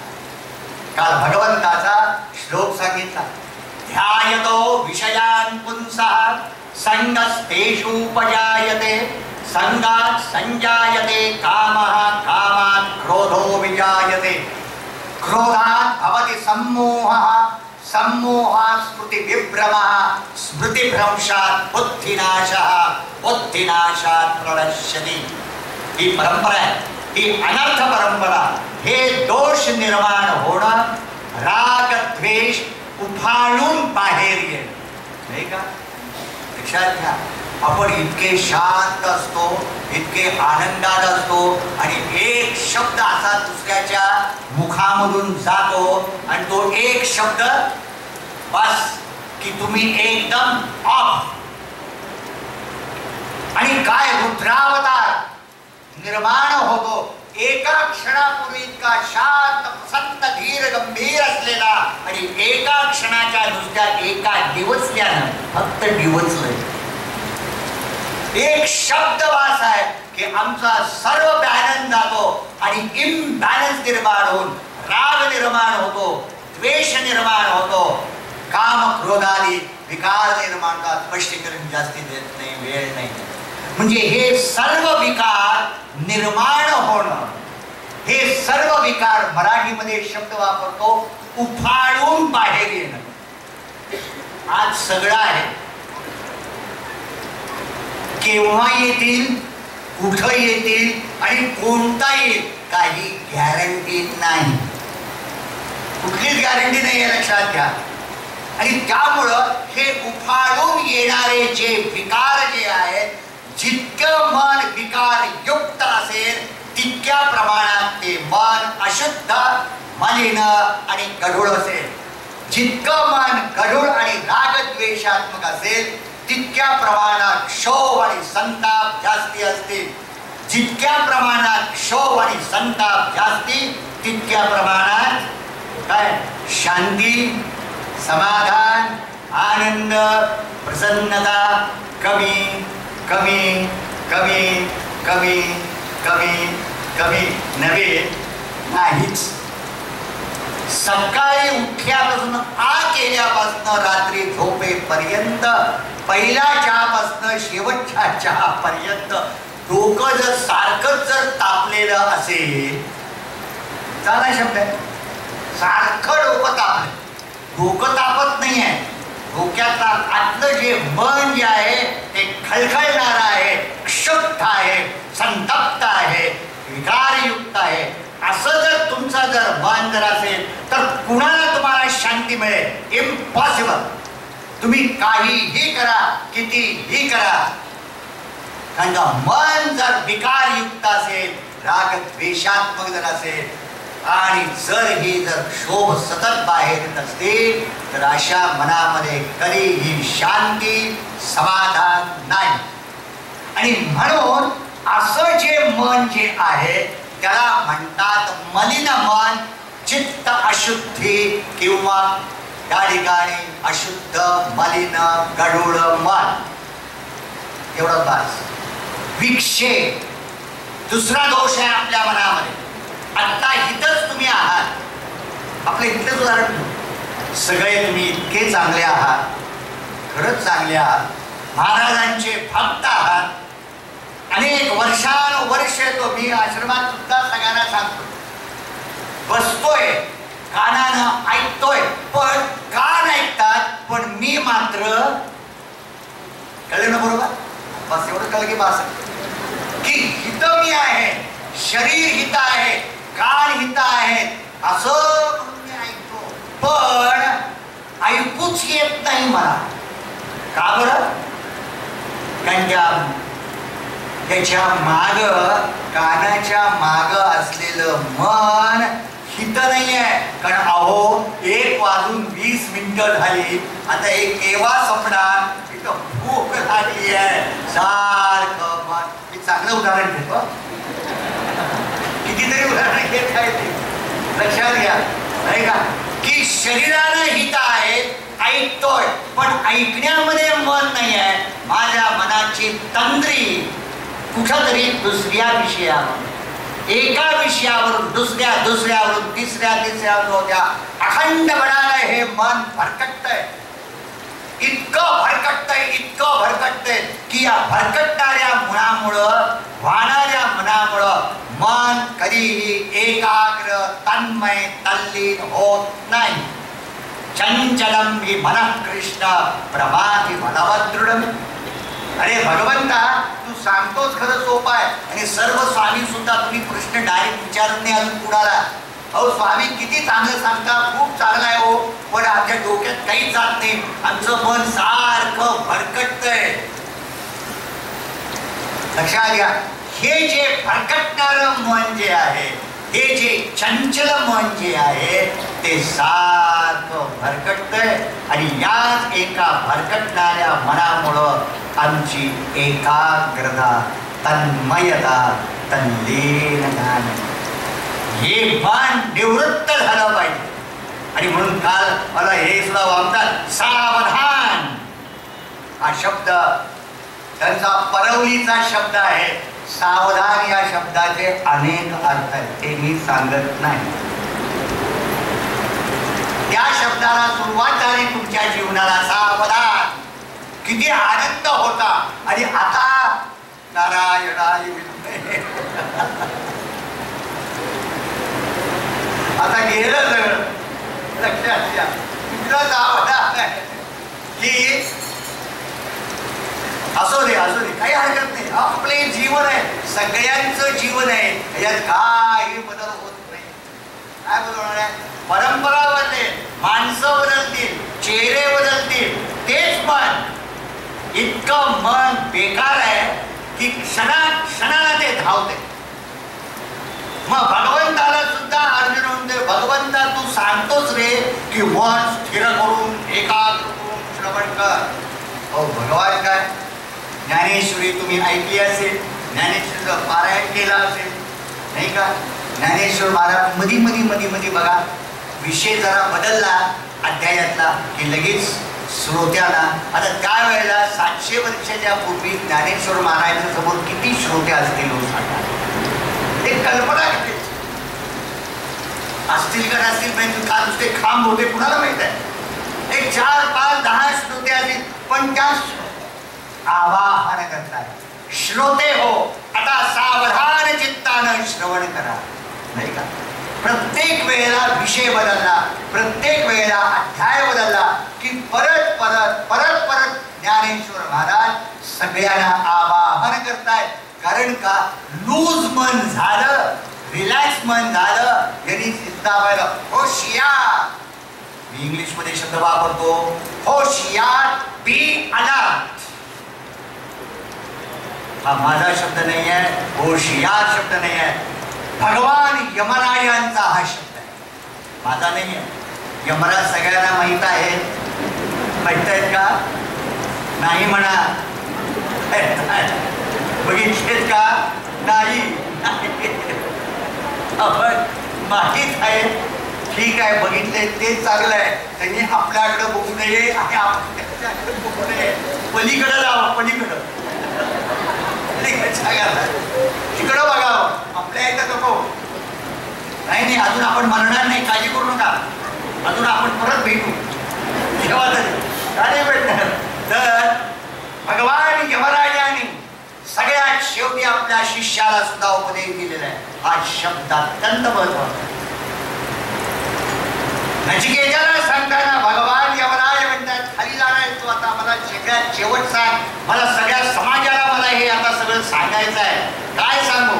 काल भगवंताचा श्लोक सांगितला, ध्यायतो विषयान् पुंसः संगस्तेषु उपजायते संगात् संजायते कामः कामात् क्रोधो विजायते क्रोधात् भवति सम्मोहः सम्मोहात् स्मृतिविभ्रमः स्मृतिभ्रंशात् बुद्धिनाशः बुद्धिनाशात् प्रणश्यति. ही परंपरा आहे, ही अनर्थ परंपरा. हे दोष निर्माण होणं, राग द्वेष उफाळून बाहेर येणं, नाही का? लक्षात घ्या, आपण इतके शांत असतो, इतके आनंदात असतो आणि एक शब्द असा दुसऱ्याच्या मुखामधून जातो आणि तो एक शब्द बस की तुम्ही एकदम ऑफ. आणि काय रुद्रावतार निर्माण होतो. एका क्षणापूर्वी इतका शांत प्रसन्न धीर गंभीर असलेला आणि एका क्षणाच्या नुसत्या एका डिवचल्यानं फक्त डिवचलंय. एक शब्द वास आहे की आमचा सर्व बॅलन्स जातो आणि इम्बॅलन्स निर्माण होऊन राग निर्माण होतो, द्वेष निर्माण होतो, काम क्रोधादी विकार निर्माण होतात. स्पष्टीकरण जास्ती देत नाही, वेळ नाही. म्हणजे हे सर्व विकार निर्माण होणं, हे सर्व विकार मराठीमध्ये शब्द वापरतो उफाळून बाहेर येणं. आज सगळं आहे. केव्हा येतील, कुठं येतील आणि कोणता येईल काही गॅरंटी नाही. कुठलीच गॅरंटी नाही आहे. लक्षात घ्या. आणि त्यामुळं हे उफाळून येणारे जे विकार जे आहेत, जितकं मन विकार युक्त असेल तितक्या प्रमाणात ते मन अशुद्ध, मलिन आणि गढूळ असेल. जितकं मन गढूळ आणि रागद्वेषात्मक असेल तितक्या प्रमाणात क्षोभ आणि संताप जास्ती असतील. जितक्या प्रमाणात क्षोभ आणि संताप जास्ती तितक्या प्रमाणात काय शांती, समाधान, आनंद, प्रसन्नता कमी कमी कमी कमी कमी कमी नव्हे नाहीच. सकाळी उठल्यापासून आ केल्यापासून रात्री झोपेपर्यंत, पहिल्या चहापासून शेवटच्या चहापर्यंत डोकं जर सारखंच जर तापलेलं असेल, चांगला शब्द आहे, सारखं डोकं तापलं. डोकं तापत नाही आहे, डोक्यातला आतलं जे मन जे आहे ते खळखळणारं आहे, क्षुब्ध आहे, संतप्त आहे, विकारयुक्त आहे. असं जर तुमचं जर मन जर असेल तर कुणाला तुम्हाला शांती मिळेल? इम्पॉसिबल. तुम्ही काहीही करा, कितीही करा, कारण का मन जर विकारयुक्त असेल, रागद्वेषात्मक जर असेल आणि जर ही जर क्षोभ सतत बाहेर येत असतील तर अशा मनामध्ये कधीही शांती, समाधान नाही. आणि म्हणून असं जे मन जे आहे त्याला म्हणतात मलिन मन, चित्त अशुद्धी किंवा त्या ठिकाणी अशुद्ध, मलिन, गढूळ मन. एवढं बस. विक्षेप दुसरा दोष आहे आपल्या मनामध्ये. आत्ता इथंच तुम्ही आहात, आपलं इथलंच उदाहरण घेऊ. सगळे तुम्ही इतके चांगले आहात, खरंच चांगले आहात, महाराजांचे भक्त आहात. अनेक वर्षानुवर्ष येतो, मी आश्रमात सुद्धा सगळ्यांना सांगतो, बसतोय कानानं ऐकतोय, पण कान ऐकतात पण मी मात्र, कळलं ना बरोबर? बस एवढं कळलं की बस, की हित मी आहे, शरीर हित आहे, कान हित आहेत, असं म्हणून मी ऐकतो, पण ऐकूच येत नाही मला. का बरं? कारण त्याच्या माग, कानाच्या माग असलेलं मन हित नाही आहे. कारण अहो 1:20 झाली, आता एक केव्हा संपणार, तिथं भूक लागली आहे, सारखं मन. मी चांगलं उदाहरण घेतो, कितीतरी उदाहरण घेत आहे ते, लक्षात घ्या नाही का, की शरीरानं हित आहे, ऐकतोय, पण ऐकण्यामध्ये मन नाही आहे. माझ्या मनाची तंद्री कुठंतरी दुसऱ्या विषयावर, एका विषयावरून दुसऱ्यावरून तिसऱ्यावरून होत्या अखंडपणाने हे मन भरकटतंय. इतकं भरकटतंय की या भरकटणाऱ्या मनामुळं, वाहणाऱ्या मनामुळं मन कधीही एकाग्र, तन्मय, तल्लीन होत नाही. चंचलम हि मनः कृष्ण प्रभाती बलवदृढम. अरे भगवंता, तू सांगतोच खरं सोपं आहे, आणि सर्व स्वामी सुद्धा तुम्ही प्रश्न डायरेक्ट विचारत नाही अजून कुणाला. अहो स्वामी किती चांगलं सांगता, खूप चांगलं आहे हो, पण आमच्या डोक्यात काहीच जात नाही, आमचं मन सारखं भरकटतंय. लक्षात घ्या, हे जे भरकटणारं मन जे आहे, हे जे चंचल मन जे आहे ते सारखं भरकटतंय. आणि याच एका भरकटणाऱ्या मनामुळं आमची एकाग्रता, तन्मयता, तल्लीनता, हे मन निवृत्त झालं पाहिजे. आणि म्हणून काल मला हे सुद्धा वागतात, सावधान हा शब्द त्यांचा परवलीचा शब्द आहे. सावधान या शब्दाचे अनेक अर्थ आहेत, ते मी सांगत नाही. त्या शब्दाला सुरुवात झाली तुमच्या जीवनाला, सावधान. किती आनंद होता, आणि आता नारायणाय विद्महे. आता गेलं सगळं. लक्षात घ्या, इतकं सावधान आहे की असू दे काही हरकत नाही. आपले जीवन आहे, सगळ्यांचं जीवन आहे, याच्यात काही बदल होत नाही. काय बदल होणार आहे? परंपरा बदलेल, माणसं बदलतील, चेहरे बदलतील. तेच मन इतकं मन बेकार आहे की क्षणाला ते धावते. मग भगवंताला सुद्धा अर्जुन म्हणते, भगवंता तू सांगतोस रे की मन स्थिर करून एकाग्र करून श्रवण कर. अहो भगवान काय, ज्ञानेश्वरी तुम्ही ऐकली असेल, ज्ञानेश्वरीचं पारायण केलं असेल नाही का. ज्ञानेश्वर महाराज मधी बघा विषय जरा बदलला अध्यायातला की लगेच श्रोत्याला. आता त्यावेळेला 700 वर्षाच्या पूर्वी ज्ञानेश्वर महाराजांच्या समोर किती श्रोते असतील हो सांगा. एक कल्पना असतील का नसतील म्हणजे का नुसते खांब होते कुणाला माहित आहे. एक 4, 5, 10 श्रोते असतील पण त्या आवाहन करतात, श्रोते हो आता सावधान चित्तानं श्रवण करा नाही का. प्रत्येक वेळेला विषय बदलला, प्रत्येक वेळेला अध्याय बदलला की परत ज्ञानेश्वर महाराज सगळ्यांना आवाहन करतायत. कारण का लूज मन झालं, रिलॅक्स मन झालं, यांनी सिद्धाबाईला होशियार, मी इंग्लिश मध्ये शब्द वापरतो होशियार, बी अलर्ट. हा माझा शब्द नाही आहे, होशियार शब्द नाही आहे, भगवान यमराजांचा हा शब्द आहे, माझा नाही आहे. यमराज सगळ्यांना माहित आहे, माहित आहेत का नाही म्हणा, बघितलेत का नाही, माहित आहे. ठीक आहे, बघितले ते चांगलं आहे. त्यांनी आपल्याकडे बघू नये आणि आपण त्याच्याकडे बघू नये, पलीकडे जावं, पलीकडं तिकडं बघावं, आपल्या इथं नको. नाही अजून आपण मरणार नाही, काळजी करू नका, अजून आपण परत भेटू केव्हा तरी, काय भेटणार. तर भगवान यमराजाने सगळ्यात शेवटी आपल्या शिष्याला सुद्धा उपदेश दिलेला आहे. हा शब्द अत्यंत महत्वाचा आहे. नचिकेताला सांगताना भगवान यमराज म्हणतात, खाली जाणार तू आता, मला सगळ्यात शेवट सांग, मला सगळ्या समाजाला मला हे आता सगळं सांगायचं आहे. काय सांगू.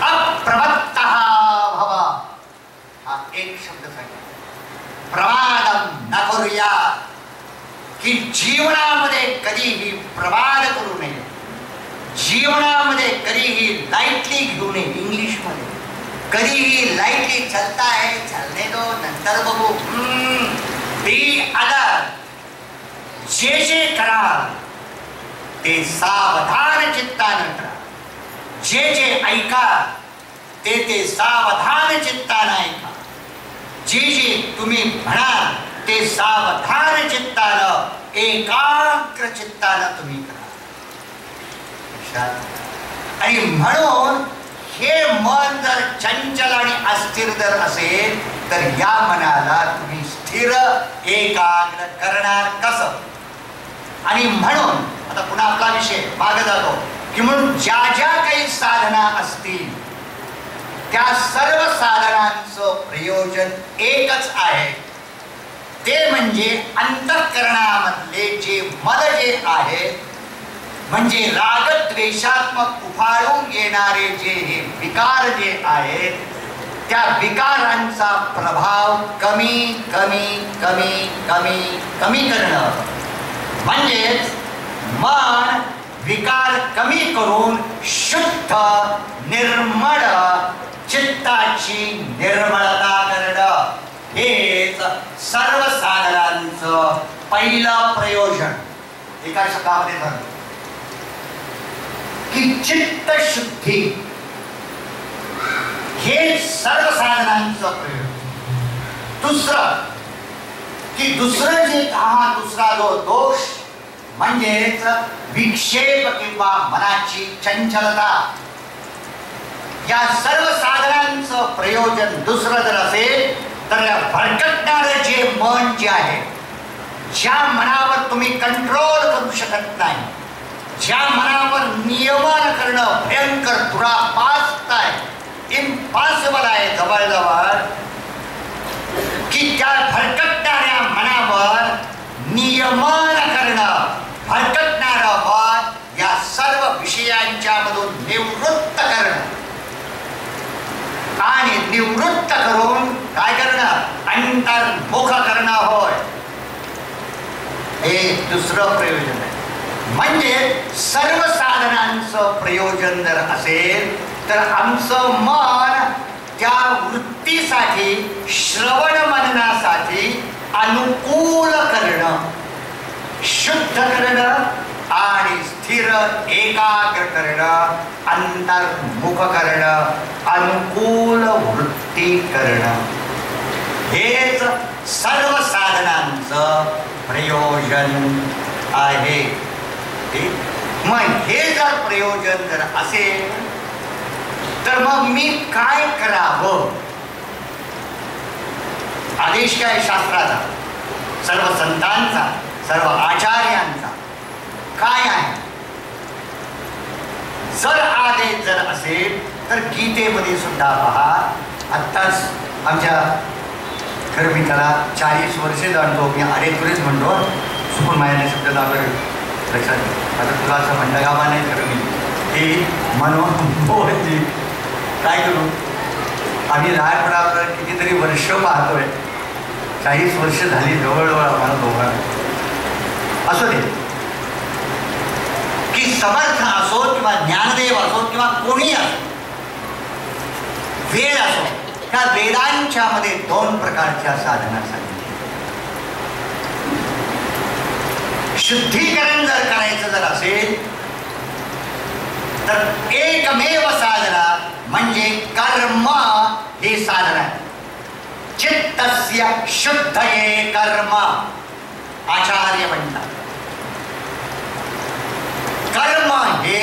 अप्रमत्तः भव, हा एक शब्द सांगा. प्रमादम न करूयात, की जीवनामध्ये कधीही प्रमाद करू नये, जीवनामध्ये कधीही लाईटली घेऊ नये. इंग्लिश मध्ये कधीही लाईटली चलता है चलने दो, नंतर बघू. बी अलर्ट, जे कराल ते सावधान चित्तानं करा. जे ऐका ते सावधान चित्तानं ऐका. जे तुम्ही म्हणाल ते सावधान चित्तानं एकाग्र चित्तानं तुम्ही करा. आणि म्हणून हे मन जर चंचल आणि अस्थिर जर असेल तर या मनाला तुम्ही स्थिर एकाग्र करणार कसं. आणि म्हणून आता पुन्हा आपला विषय मागे जातो की म्हणून ज्या ज्या काही साधना असतील त्या सर्व साधनांचं प्रयोजन एकच आहे, ते म्हणजे अंतःकरणामधले जे मन जे आहे, म्हणजे रागद्वेषात्मक उफाळून येणारे जे हे विकार जे आहेत, त्या विकारांचा प्रभाव कमी कमी कमी कमी कमी करणं. म्हणजेच मन विकार कमी करून शुद्ध निर्मळ चित्ताची निर्मळता करणं, हेच सर्व साधनांचं पहिलं प्रयोजन. एका शब्दामध्ये झालं की चित्त शुद्धी, हे सर्व साधनांचं प्रयोजन. दुसरं जे दुसरा जो दोष म्हणजेच विक्षेप किंवा मनाची चंचलता, या सर्व साधनांचं प्रयोजन दुसरं जर असेल तर भरकटणारं जे मन जे आहे, ज्या मनावर तुम्ही कंट्रोल करू शकत नाही, ज्या मनावर नियमन करणं भयंकर दुरापास्त आहे, इम्पॉसिबल आहे जवळजवळ, की त्या भरकटणाऱ्या मनावर नियमन करणं, भरकटणारं मन या सर्व विषयांच्या मधून निवृत्त करणं, आणि निवृत्त करून काय करणं, अंतर्मुख करणं होय. हे दुसरं प्रयोजन आहे. म्हणजे सर्व साधनांचं प्रयोजन जर असेल तर आमचं मन त्या वृत्तीसाठी, श्रवण मननासाठी अनुकूल करणं, शुद्ध करणं आणि स्थिर एकाग्र करणं, अंतर्मुख करणं, अनुकूल वृत्ती करणं, हेच सर्व साधनांचं प्रयोजन आहे. मग हे जर प्रयोजन जर असेल तर मग मी काय करावं? आदेश काय शास्त्राचा, सर्व संतांचा, सर्व आचार्यांचा काय आहे? जर आदेश जर असेल तर गीतेमध्ये सुद्धा पहा. आत्ताच आमच्या खरं मी त्याला 40 वर्षे जाणतो, मी अरे तुरेच म्हणतो, चुकून माझ्या शब्द लागले लक्षात. आता तुला असं म्हणलं गावा नाही खरं मी ही मनोजी काय करू. आम्ही लहानपणावर कितीतरी वर्ष पाहतोय, 40 वर्ष झाली जवळजवळ आम्हाला दोघांना. असो दे की समर्थ असो किंवा ज्ञानदेव असो किंवा कोणी असो, वेद असो, त्या वेदांच्या मध्ये 2 प्रकारच्या साधना सांगितल्या. शुद्धीकरण जर करायचं जर असेल तर एकमेव साधना म्हणजे कर्म हे साधना आहे. चित्तस्य शुद्धये कर्म आचार्य म्हणतात. कर्म हे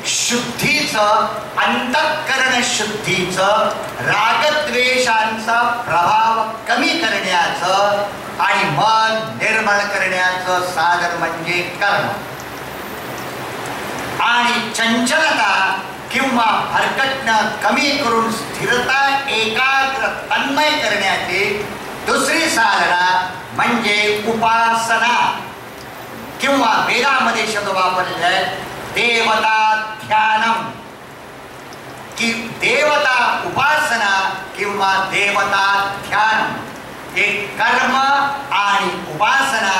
शुद्धीचं, अंतःकरण शुद्धीचं, रागद्वेषांचा प्रभाव कमी करण्याचं आणि मन निर्मळ करण्याचं साधन म्हणजे कर्म. आणि चंचलता किंवा भरकटणं कमी करून स्थिरता, एकाग्र, तन्मय करण्याची दुसरी साधना म्हणजे उपासना किंवा वेदामध्ये शब्द वापरलेले आहेत देवता ध्यानम, की देवता उपासना किंवा देवता ध्यान. एक कर्म आणि उपासना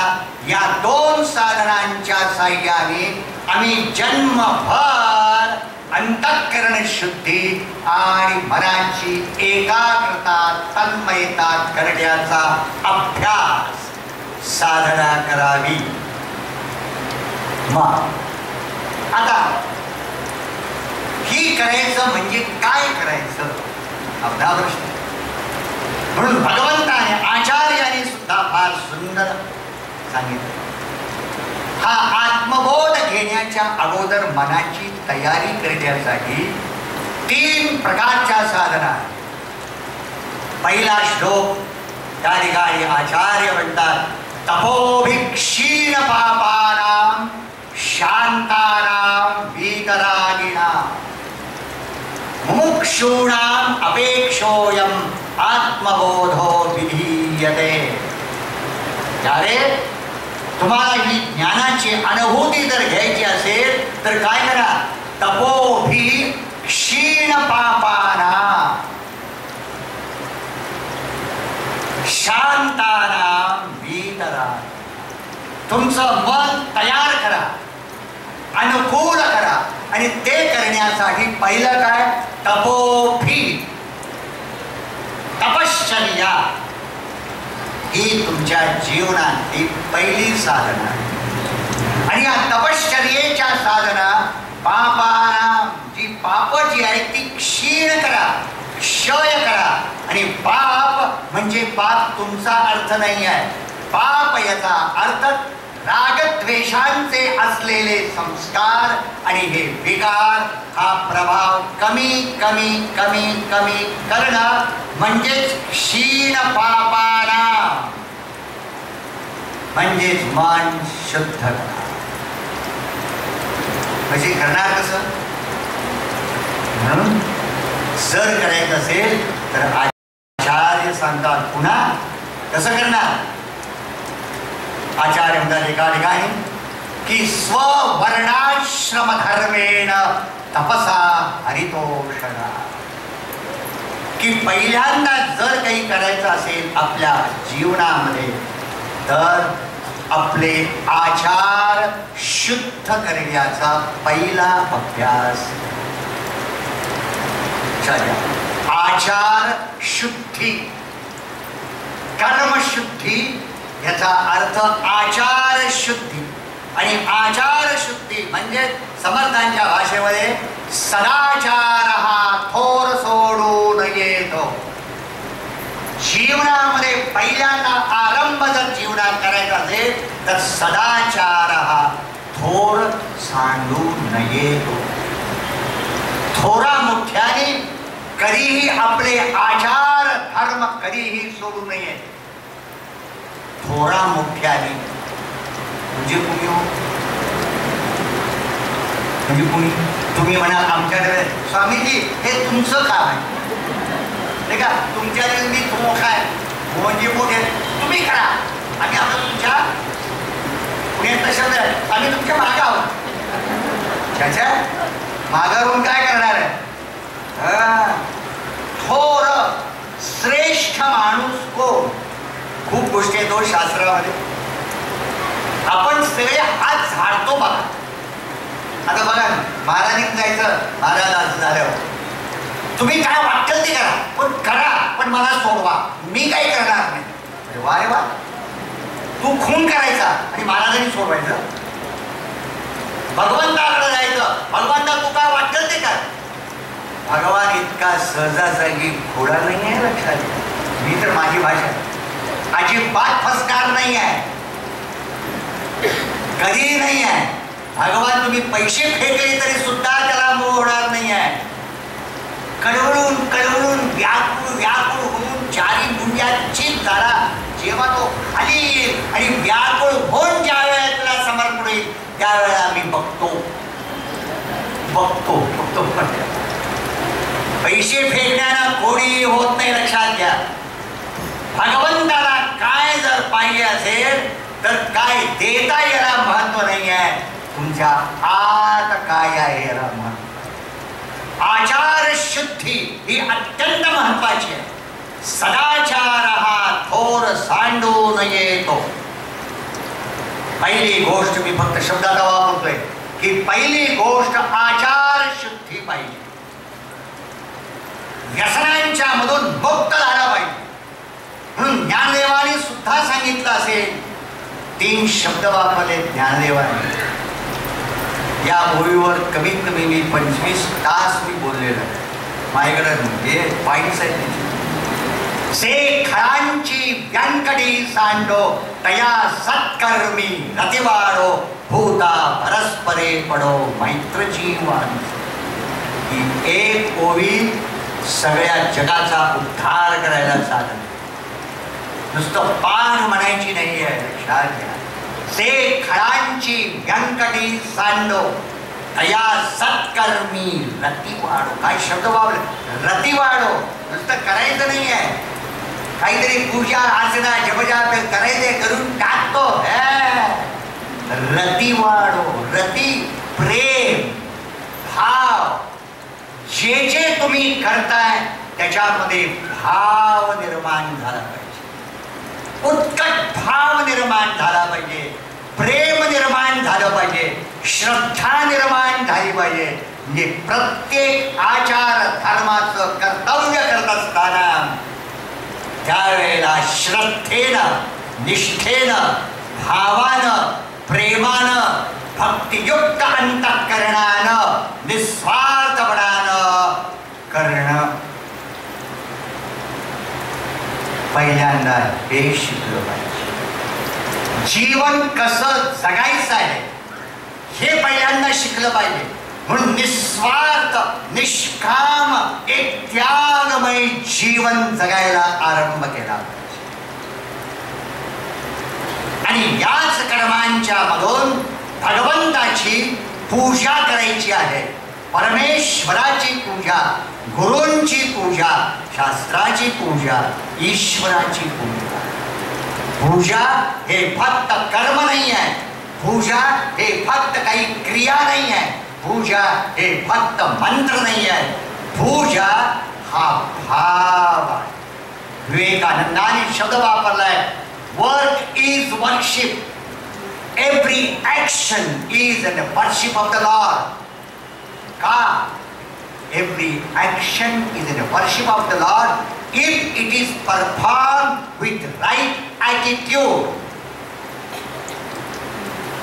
या 2 साधनांच्या साह्याने आम्ही जन्मभर अंतःकरण शुद्धी आणि मनाची एकाग्रता, तन्मयता करण्याचा अभ्यास, साधना करावी. मग आता ही करायचं म्हणजे काय करायचं आपला प्रश्न. म्हणून भगवंताने, आचार्याने सुद्धा फार सुंदर सांगितलं. हा आत्मबोध घेण्याच्या अगोदर मनाची तयारी करण्यासाठी 3 प्रकारच्या साधना आहेत. पहिला श्लोक त्या ठिकाणी आचार्य म्हणतात तपोभिक्षीण पापानां शांतानां वीतरागिणां मुमुक्षूणां अपेक्षोयम् आत्मबोधो विधीयते. त्यारे तुम्हाला ही ज्ञानाची अनुभूती जर घ्यायची असेल तर काय करा. तपोभी क्षीण पापानां शांतानां वीतरागिणां. तुमचं मन तयार करा, अनुकूल करा. आणि ते करण्यासाठी पहिलं काय, तपोभी, तपश्चर्या ही तुमच्या जीवनातली पहिली साधना आहे. आणि या तपश्चर्येच्या साधना पापाना, जी पाप जी आहे ती क्षीण करा, क्षय करा. आणि पाप म्हणजे पाप तुमचा अर्थ नाही आहे. पाप याचा अर्थ रागद्वेषांचे असलेले संस्कार आणि हे विकार, हा प्रभाव कमी कमी कमी कमी करणं म्हणजेच क्षीण पापाना, म्हणजेच मन शुद्ध करा. म्हणजे करणार कसं? म्हणून जर करायचं असेल तर आचार्य सांगतात पुन्हा कसं करणार. आचार्य म्हणतात एका ठिकाणी की स्ववर्णाश्रम धर्मेण तपसा हरितोषणा, की पहिल्यांदा जर काही करायचं असेल आपल्या जीवनामध्ये तर आपले आचार शुद्ध करण्याचा पहिला अभ्यास. आचार शुद्धी, कर्मशुद्धी याचा अर्थ आचार शुद्धी. आणि आचार शुद्धी म्हणजे समर्थांच्या भाषेमध्ये सदाचार हा थोर सोडून येतो. जीवनामध्ये पहिल्यांदा आरंभ जर जीवनात करायचा असेल तर सदाचार हा थोर सांडून येतो. थोरा मोठ्याने कधीही आपले आचार धर्म कधीही सोडू नये. थोरा मोठ्याने म्हणजे कुणी हो, म्हणजे कुणी. तुम्ही म्हणाल आमच्याकडे स्वामीजी हे तुमचं काम आहे नाही का, तुमच्याकडे मी मोठा आहे म्हणजे मोठे तुम्ही करा. आम्ही आपलं तुमच्या पुण्यातला शब्द आहे, आम्ही तुमच्या मागे आहोत. त्याच्या मागावरून काय करणार आहे. थोर श्रेष्ठ माणूस कोण. खूप गोष्टी आहेत तो शास्त्रामध्ये. आपण सगळे हात झाडतो बघा. आता बघा महाराजांनी जायचं, महाराज असं झाल्यावर तुम्ही काय वाटतं ते करा पण मला सोडवा, मी काही करणार नाही. वा रे वा, तू खून करायचा आणि महाराजांनी सोडवायचं. भगवंताकडे जायचं, भगवंता तू काय वाटतं ते कर. भगवान इतका सहजासहजी घोडा नाही आहे. लक्षात मी तर माझी भाषा अजिबात फसणार नाही आहे, कधीही नाही आहे. भगवान तुम्ही पैसे फेकले तरी सुद्धा त्याला मोह होणार नाही आहे. कळवळून कळवळून व्याकुळ होऊन चारी गुंड्याची झाला जेव्हा तो खाली येईल आणि व्याकुळ होऊन ज्या वेळेला तुला समर्पण होईल त्यावेळेला मी बघतो. पैसे फेकण्यानं कोणी होत नाही. लक्षात घ्या. भगवंताला काय जर पाहिजे असेल तर काय देता याला महत्व नाही आहे, तुमच्या आत काय आहे याला महत्व. आचार शुद्धी ही अत्यंत महत्वाची आहे. सदाचार हा थोर सांडून येतो. पहिली गोष्ट मी फक्त शब्दाचा वापरतोय की पहिली गोष्ट आचार शुद्धी पाहिजे. व्यसनांच्या मधून मुक्त झाला पाहिजे. म्हणून ज्ञानदेवाने सुद्धा सांगितलं असेल, 3 शब्द वापरले ज्ञानदेवाने. या ओळीवर कमीत कमी मी 25 तास मी बोललेलो आहे. माझ्याकडे हे पॉइंट्स आहेत. से खळांची व्यंकटी सांडो तया सत्कर्मी रतिवाडो भूता परस्परे पडो मैत्रची माणूस. ही एक ओवी सगळ्या जगाचा उद्धार करायला साधन. नुसतं पान म्हणायची नाही आहे. लक्षात घ्या. से खळांची व्यंकटी सांडो तया सत्कर्मी रतिवाडो. काय शब्द वापरले, रतिवाडो. नुसतं करायचं नाही आहे, काहीतरी पूजा अर्चना जपजाप करायचे, करून टाकतो. रतिवाडो. रती प्रेम भाव. जे जे तुम्ही करताय त्याच्यामध्ये भाव निर्माण झाला पाहिजे. उत्कट भाव निर्माण झाला पाहिजे, प्रेम निर्माण झालं पाहिजे, श्रद्धा निर्माण झाली पाहिजे. म्हणजे प्रत्येक आचार धर्माचं कर्तव्य करत असताना त्यावेळेला श्रद्धेनं, निष्ठेनं, भावानं, प्रेमानं, भक्तियुक्त अंतःकरणानं, निस्वार्थपणानं करणं. पहिल्यांदा हे शिकलं पाहिजे. जीवन कसं जगायचं आहे हे पहिल्यांदा शिकलं पाहिजे. म्हणून निस्वार्थ निष्काम एक त्यागमय जीवन जगायला आरंभ केला पाहिजे. आणि याच कर्मांच्या मधून भगवंताची पूजा करायची आहे. परमेश्वराची पूजा, गुरूंची पूजा, शास्त्राची पूजा, ईश्वराची पूजा. पूजा हे फक्त कर्म नाही आहे. पूजा हे फक्त काही क्रिया नाही आहे. पूजा हे फक्त मंत्र नाही आहे. पूजा हा भाव आहे. विवेकानंदाने शब्द वापरलाय, work is worship. Every action is in the worship of the Lord. का? Every action is in the worship of the Lord if it is performed with right attitude.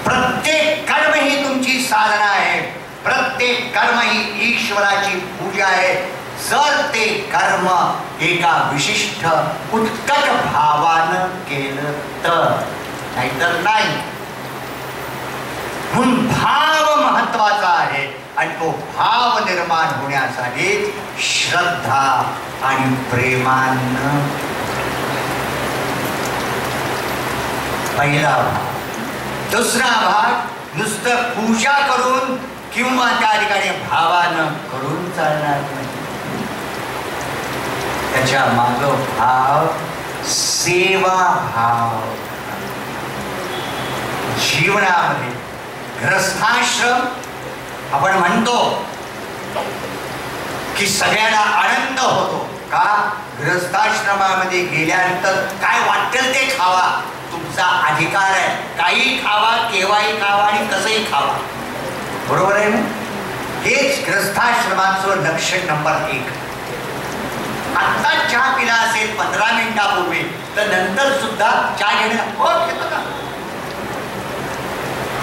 प्रत्येक कर्म ही तुमची साधना आहे, प्रत्येक कर्म ही ईश्वराची पूजा आहे, जर ते कर्म एका विशिष्ट उत्कट भावानं केलं तर, नाहीतर नाही. म्हणून भाव महत्वाचा आहे आणि तो भाव निर्माण होण्यासाठी श्रद्धा आणि प्रेमानं पहिला भाग. दुसरा भाग नुसतं पूजा करून किंवा त्या ठिकाणी भावानं करून चालणार नाही. त्याच्या माग भाव सेवा भाव. जीवनामध्ये गृहस्थाश्रम आपण म्हणतो की सगळ्यांना आनंद होतो का? गृहस्थाश्रमामध्ये गेल्यानंतर काय वाटेल ते खावा, तुमचा अधिकार आहे. काही खावा, केव्हाही खावा आणि कसंही खावा. बरोबर आहे ना? हेच गृहस्थाश्रमाचं लक्षण नंबर 1. आता चहा पिला असेल 15 मिनिटापूर्वी तर नंतर सुद्धा चहा घेणं होत घेतो ना.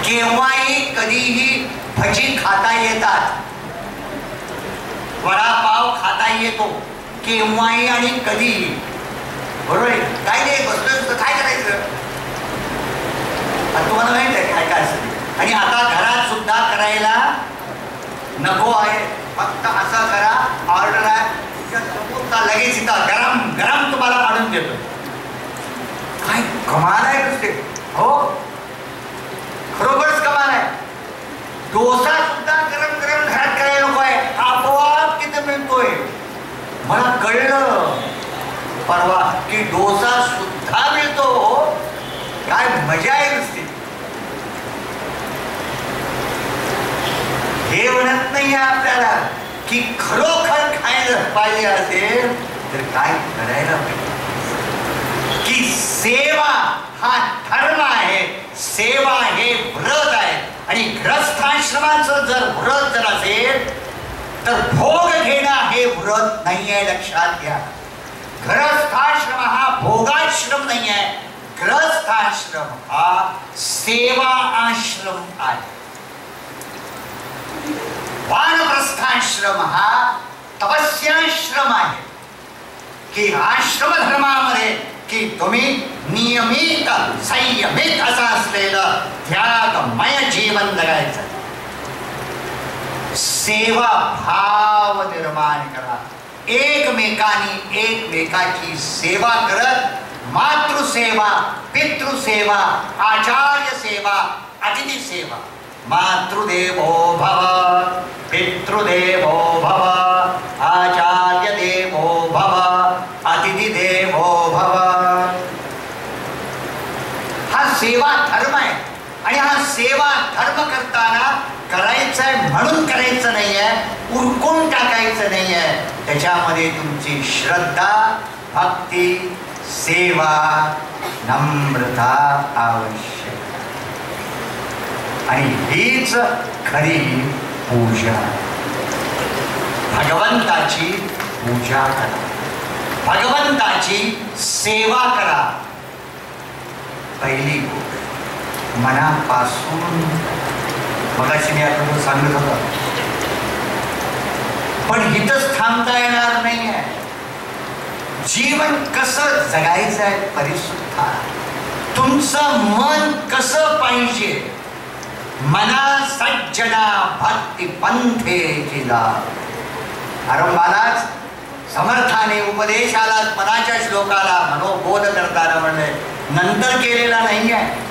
केव्हाही कधीही भजी खाता येतात, वडापाव खाता येतो, केव्हाही आणि कधीही. बरोबर आहे? काय नाही, बसलं काय करायचं? तुम्हाला माहित आहे काय काय असतं. आणि आता घरात सुद्धा करायला नको आहे. फक्त असं करा, ऑर्डर आहे लगेच इथं गरम गरम तुम्हाला आणून देतो. काय कमाल आहे नुसते. हो, खरोखरच कमाल आहे. डोसा सुद्धा गरम गरम घरात करायला नको आहे, आपोआप तिथे मिळतोय. मला कळलं परवा की डोसा सुद्धा मिळतो. काय मजा आहे नुसती. हे म्हणत नाही आपल्याला की खरोखर खायला पाहिजे असेल तर काय करायला पाहिजे. की सेवा हा धर्म आहे, सेवा हे व्रत आहे. आणि ग्रस्थाश्रमाचं जर व्रत जर असेल तर भोग घेणं हे व्रत नाही आहे, लक्षात घ्या. ग्रस्थाश्रम हा भोगाश्रम नाही आहे, ग्रस्थाश्रम हा सेवा आश्रम आहे. वानप्रस्थाश्रम हा तपस्याश्रम आहे. की आश्रम धर्मामध्ये की तुम्ही नियमित संयमित असं असलेलं त्यागमय जीवन जगायचं. सेवा भाव निर्माण करा. एकमेकांनी एकमेकाची सेवा करत मातृसेवा, पितृसेवा, आचार्य सेवा, अतिथी सेवा. मातृदेवो भव, पितृदेवो भव, आचार्य देवो भव, अतिथि देवो भव. हा सेवा धर्म आहे. आणि हा सेवा धर्म करताना करायचं आहे म्हणून करायचं नाही आहे, उरकून टाकायचं नाही आहे. त्याच्यामध्ये तुमची श्रद्धा, भक्ती, सेवा, नम्रता आवश्यक. आणि हीच खरी पूजा. भगवंताची पूजा करा, भगवंताची सेवा करा. पहिली गोष्ट मनापासून. मगाशी मी आपल्याला सांगत होतो, पण इथंच थांबता येणार नाही आहे. जीवन कसं जगायचं आहे परिशुद्ध. तुमचं मन कसं पाहिजे. मना सज्जना भक्ती पंथे जिला. आरंभालाच समर्थाने उपदेशाला मनाच्या श्लोकाला मनोबोध करताना म्हणले, नंतर केलेला नाही आहे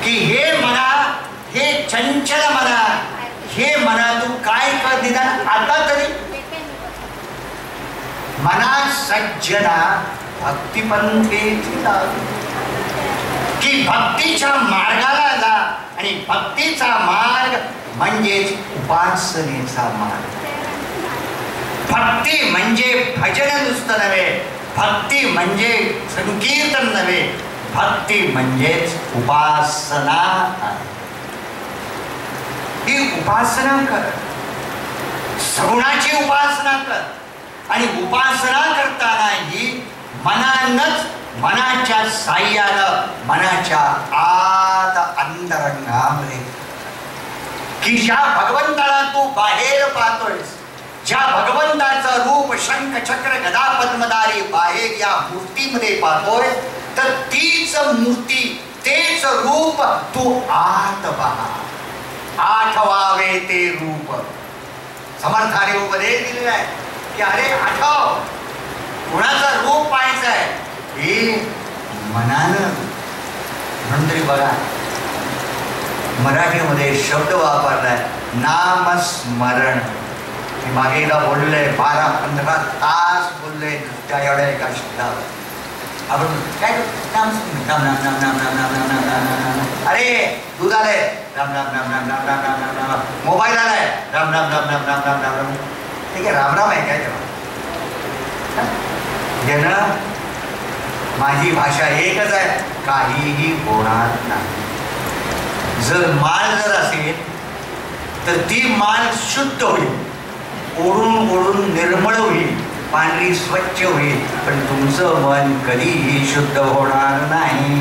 की हे मना, हे चंचल मना, हे मना तू काय कर निदान आता तरी. मना सज्जना भक्तिपंथे जिला. की भक्तीच्या मार्गाला जा. आणि भक्तीचा मार्ग म्हणजेच उपासनेचा मार्ग. भक्ती म्हणजे भजन नुसतं नव्हे, भक्ती म्हणजे संकीर्तन नव्हे, भक्ती म्हणजेच उपासना आहे. ही उपासना कर, सगुणाची उपासना कर. आणि उपासना करताना ही मनानच, मनाच्या साह्यानं, मनाच्या आत अंतरंगामध्ये, की ज्या भगवंताला तू बाहेर पाहतोयस, ज्या भगवंताचं रूप शंख चक्र गदा पद्मधारी बाहेर या मूर्तीमध्ये पाहतोय, तर तीच मूर्ती, तेच रूप तू आत पहा. आठवावे ते रूप. समर्थाने उपदेश दिलेला आहे की अरे आठव, कुणाचं रूप पाहायचं आहे, हे मनानं. म्हणून तरी बघा मराठीमध्ये शब्द वापरलाय नामस्मरण. मी मागे एकदा बोललोय, 12-15 तास बोललोय त्या एवढ्या एका शब्दावर. आपण काय नाम नाम नाम नाम नाम नाम नाम नाम नाम नाम. अरे दूध आलंय, राम राम राम राम राम राम राम राम राम. मोबाईल आलाय, राम राम राम राम राम राम राम राम. ठीक आहे, राम राम आहे काय तेव्हा. ज्यानं माझी भाषा एकच आहे, काहीही होणार नाही. जर माळ जर असेल तर ती माळ शुद्ध होईल, ओढून ओढून निर्मळ होईल, पांढरी स्वच्छ होईल. पण तुमचं मन कधीही शुद्ध होणार नाही.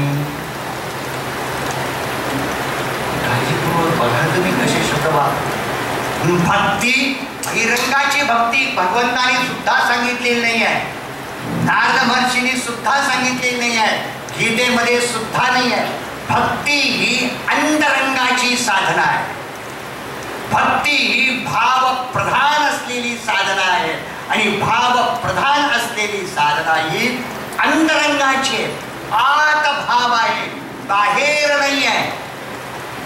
काळजीपूर्वक बघा तुम्ही कसे शुद्ध व्हा. भक्ती, बहिरंगाची भक्ती भगवंताने सुद्धा सांगितलेली नाही आहे, नारद महर्षींनी सुद्धा सांगितलेली नाही आहे, गीतेमध्ये सुद्धा नाही आहे. भक्ती ही अंतरंगाची साधना आहे. भक्ती ही भाव प्रधान असलेली साधना आहे. आणि भाव प्रधान असलेली साधना ही अंतरंगाची आत भाव आहे, बाहेर नाही आहे.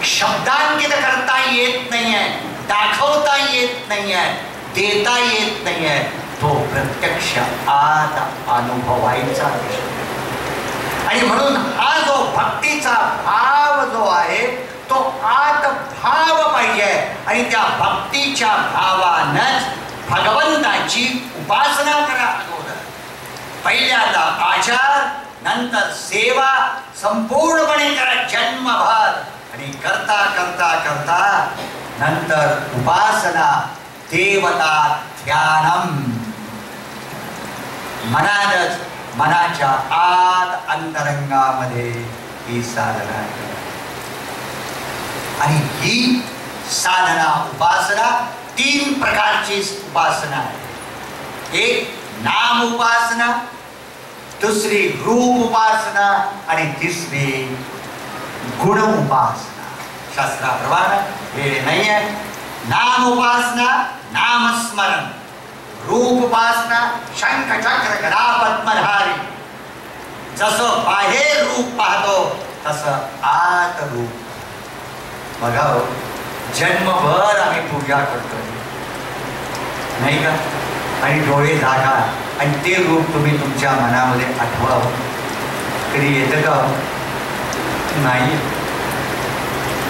शब्दांकित करता येत नाही आहे, दाखवता येत नाही आहे, देता येत नाही आहे. तो प्रत्यक्ष आत अनुभवायचा विषय. आणि म्हणून हा जो भक्तीचा भाव जो आहे तो आत भाव पाहिजे. आणि त्या भक्तीच्या भावानंच भगवंताची उपासना करा. अगोदर पहिल्यांदा आचार, नंतर सेवा संपूर्णपणे करा जन्मभर. आणि करता करता करता नंतर उपासना, देवता ध्यानम. मनानच, मनाच्या आत अंतरंगामध्ये ही साधना आहे. आणि ही साधना, उपासना 3 प्रकारची उपासना आहे. एक नाम उपासना, दुसरी रूप उपासना आणि तिसरी गुण उपासना. शास्त्राप्रमाणे वेळ नाही आहे. नाम उपासना, नामस्मरण. रूप उपासना, शंख चक्र गदा पद्मधारी. जसं बाहेर रूप पाहतो तसं आत रूप बघा. जन्मभर आम्ही पूजा करतो नाही का, आणि डोळे झाका आणि ते रूप तुम्ही तुमच्या मनामध्ये आठवावं. कधी येतं का? नाही.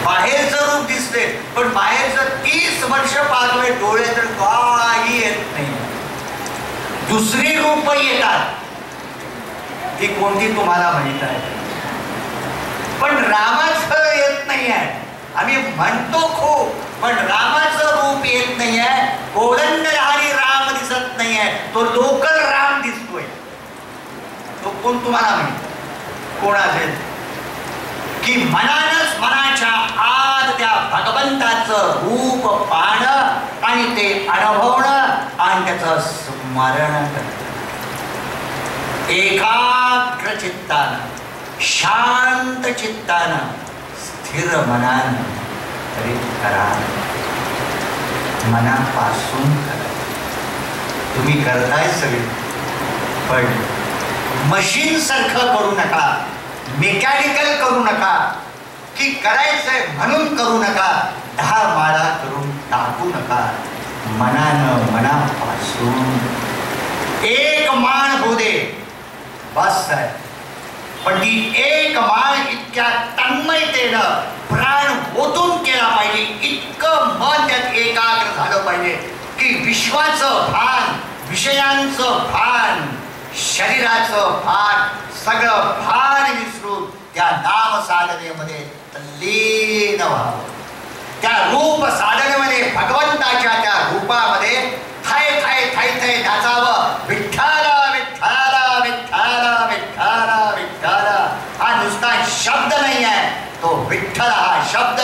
बाहेरचं रूप दिसते, पण बाहेरचं 30 वर्ष पाहतोय, डोळे तर काही येत नाही. दुसरी रूप येतात, ती कोणती तुम्हाला माहित आहे, पण रामाचं येत नाही आहे. आम्ही म्हणतो खूप, पण रामाचं रूप येत नाही आहे. कोदंडधारी राम दिसत नाही आहे, तो लोकल राम दिसतोय. तो कोण तुम्हाला माहित कोण असेल? की मनानच, मनाच्या आत त्या भगवंताचं रूप पाहणं आणि ते अनुभवणं आणि त्याचं स्मरण करणं. एकाग्र चित्तानं, शांत चित्तानं, स्थिर मनानं तरी करा. मनापासून करा. तुम्ही करताय सगळे, पण मशीन सारखं करू नका, मेकॅनिकल करू नका, की करायचंय म्हणून करू नका, 10 माळा करून टाकू नका. मनानं, मनापासून एक माळ होऊ दे बस आहे. पण ती एक माळ इतक्या तन्मयतेनं प्राण ओतून केला पाहिजे, इतकं मन त्यात एकाग्र झालं पाहिजे की विश्वाचं भान, विषयांचं भान, शरीराचं भान सगळं भान विसरून त्या नाम साधनेमध्ये तल्लीन व्हावं. त्या रूप साधनेमध्ये भगवंताच्या त्या रूपामध्ये थाय थाय थाय थाय नाचावं. विठ्ठल विठ्ठल विठ्ठल विठ्ठल विठ्ठल हा नुसता शब्द नाही आहे, तो विठ्ठल हा शब्द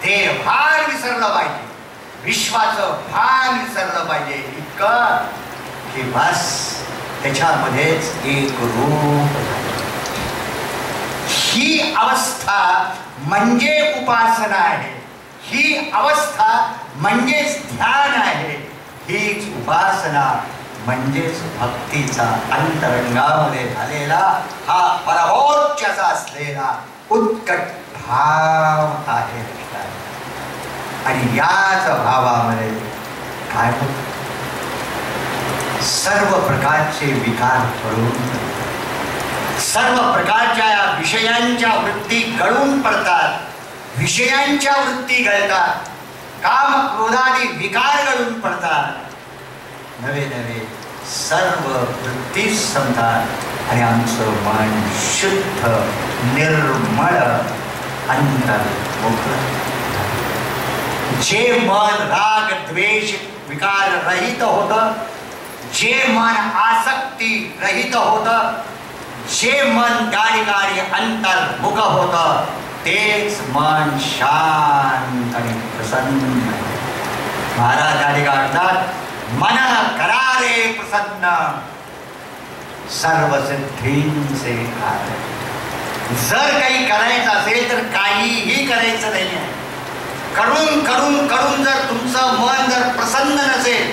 ते भान विसरलं पाहिजे, विश्वाचं भान विसरलं पाहिजे इतकं की बस त्याच्यामध्येच एक रूप. ही अवस्था म्हणजे उपासना आहे, ही अवस्था म्हणजेच ध्यान आहे, हीच उपासना म्हणजेच भक्तीचा अंतरंगामध्ये झालेला हा परमोच्चचा असलेला उत्कट भाव आहे. आणि याच भावामध्ये काय होत, सर्व प्रकारचे विकार पडून, सर्व प्रकारच्या या विषयांच्या वृत्ती गळून पडतात, विषयांच्या वृत्ती गळतात, काम क्रोधादी विकार गळून पडतात, नवे नवे सर्व वृत्ती संपतात आणि आमचं मन शुद्ध निर्मळ अंतर्मुख. जे मन राग द्वेष विकार रहित होतं, जे मन आसक्ती रहित होतं, जे मन त्या ठिकाणी अंतर्मुख होतं, तेच मन शांत आणि प्रसन्न. महाराज त्या ठिकाणी मन करारे प्रसन्न सर्व सिद्धींचे कारण. जर काही करायचं असेल तर काहीही करायचं नाही आहे. करून करून करून जर तुमचं मन जर प्रसन्न नसेल,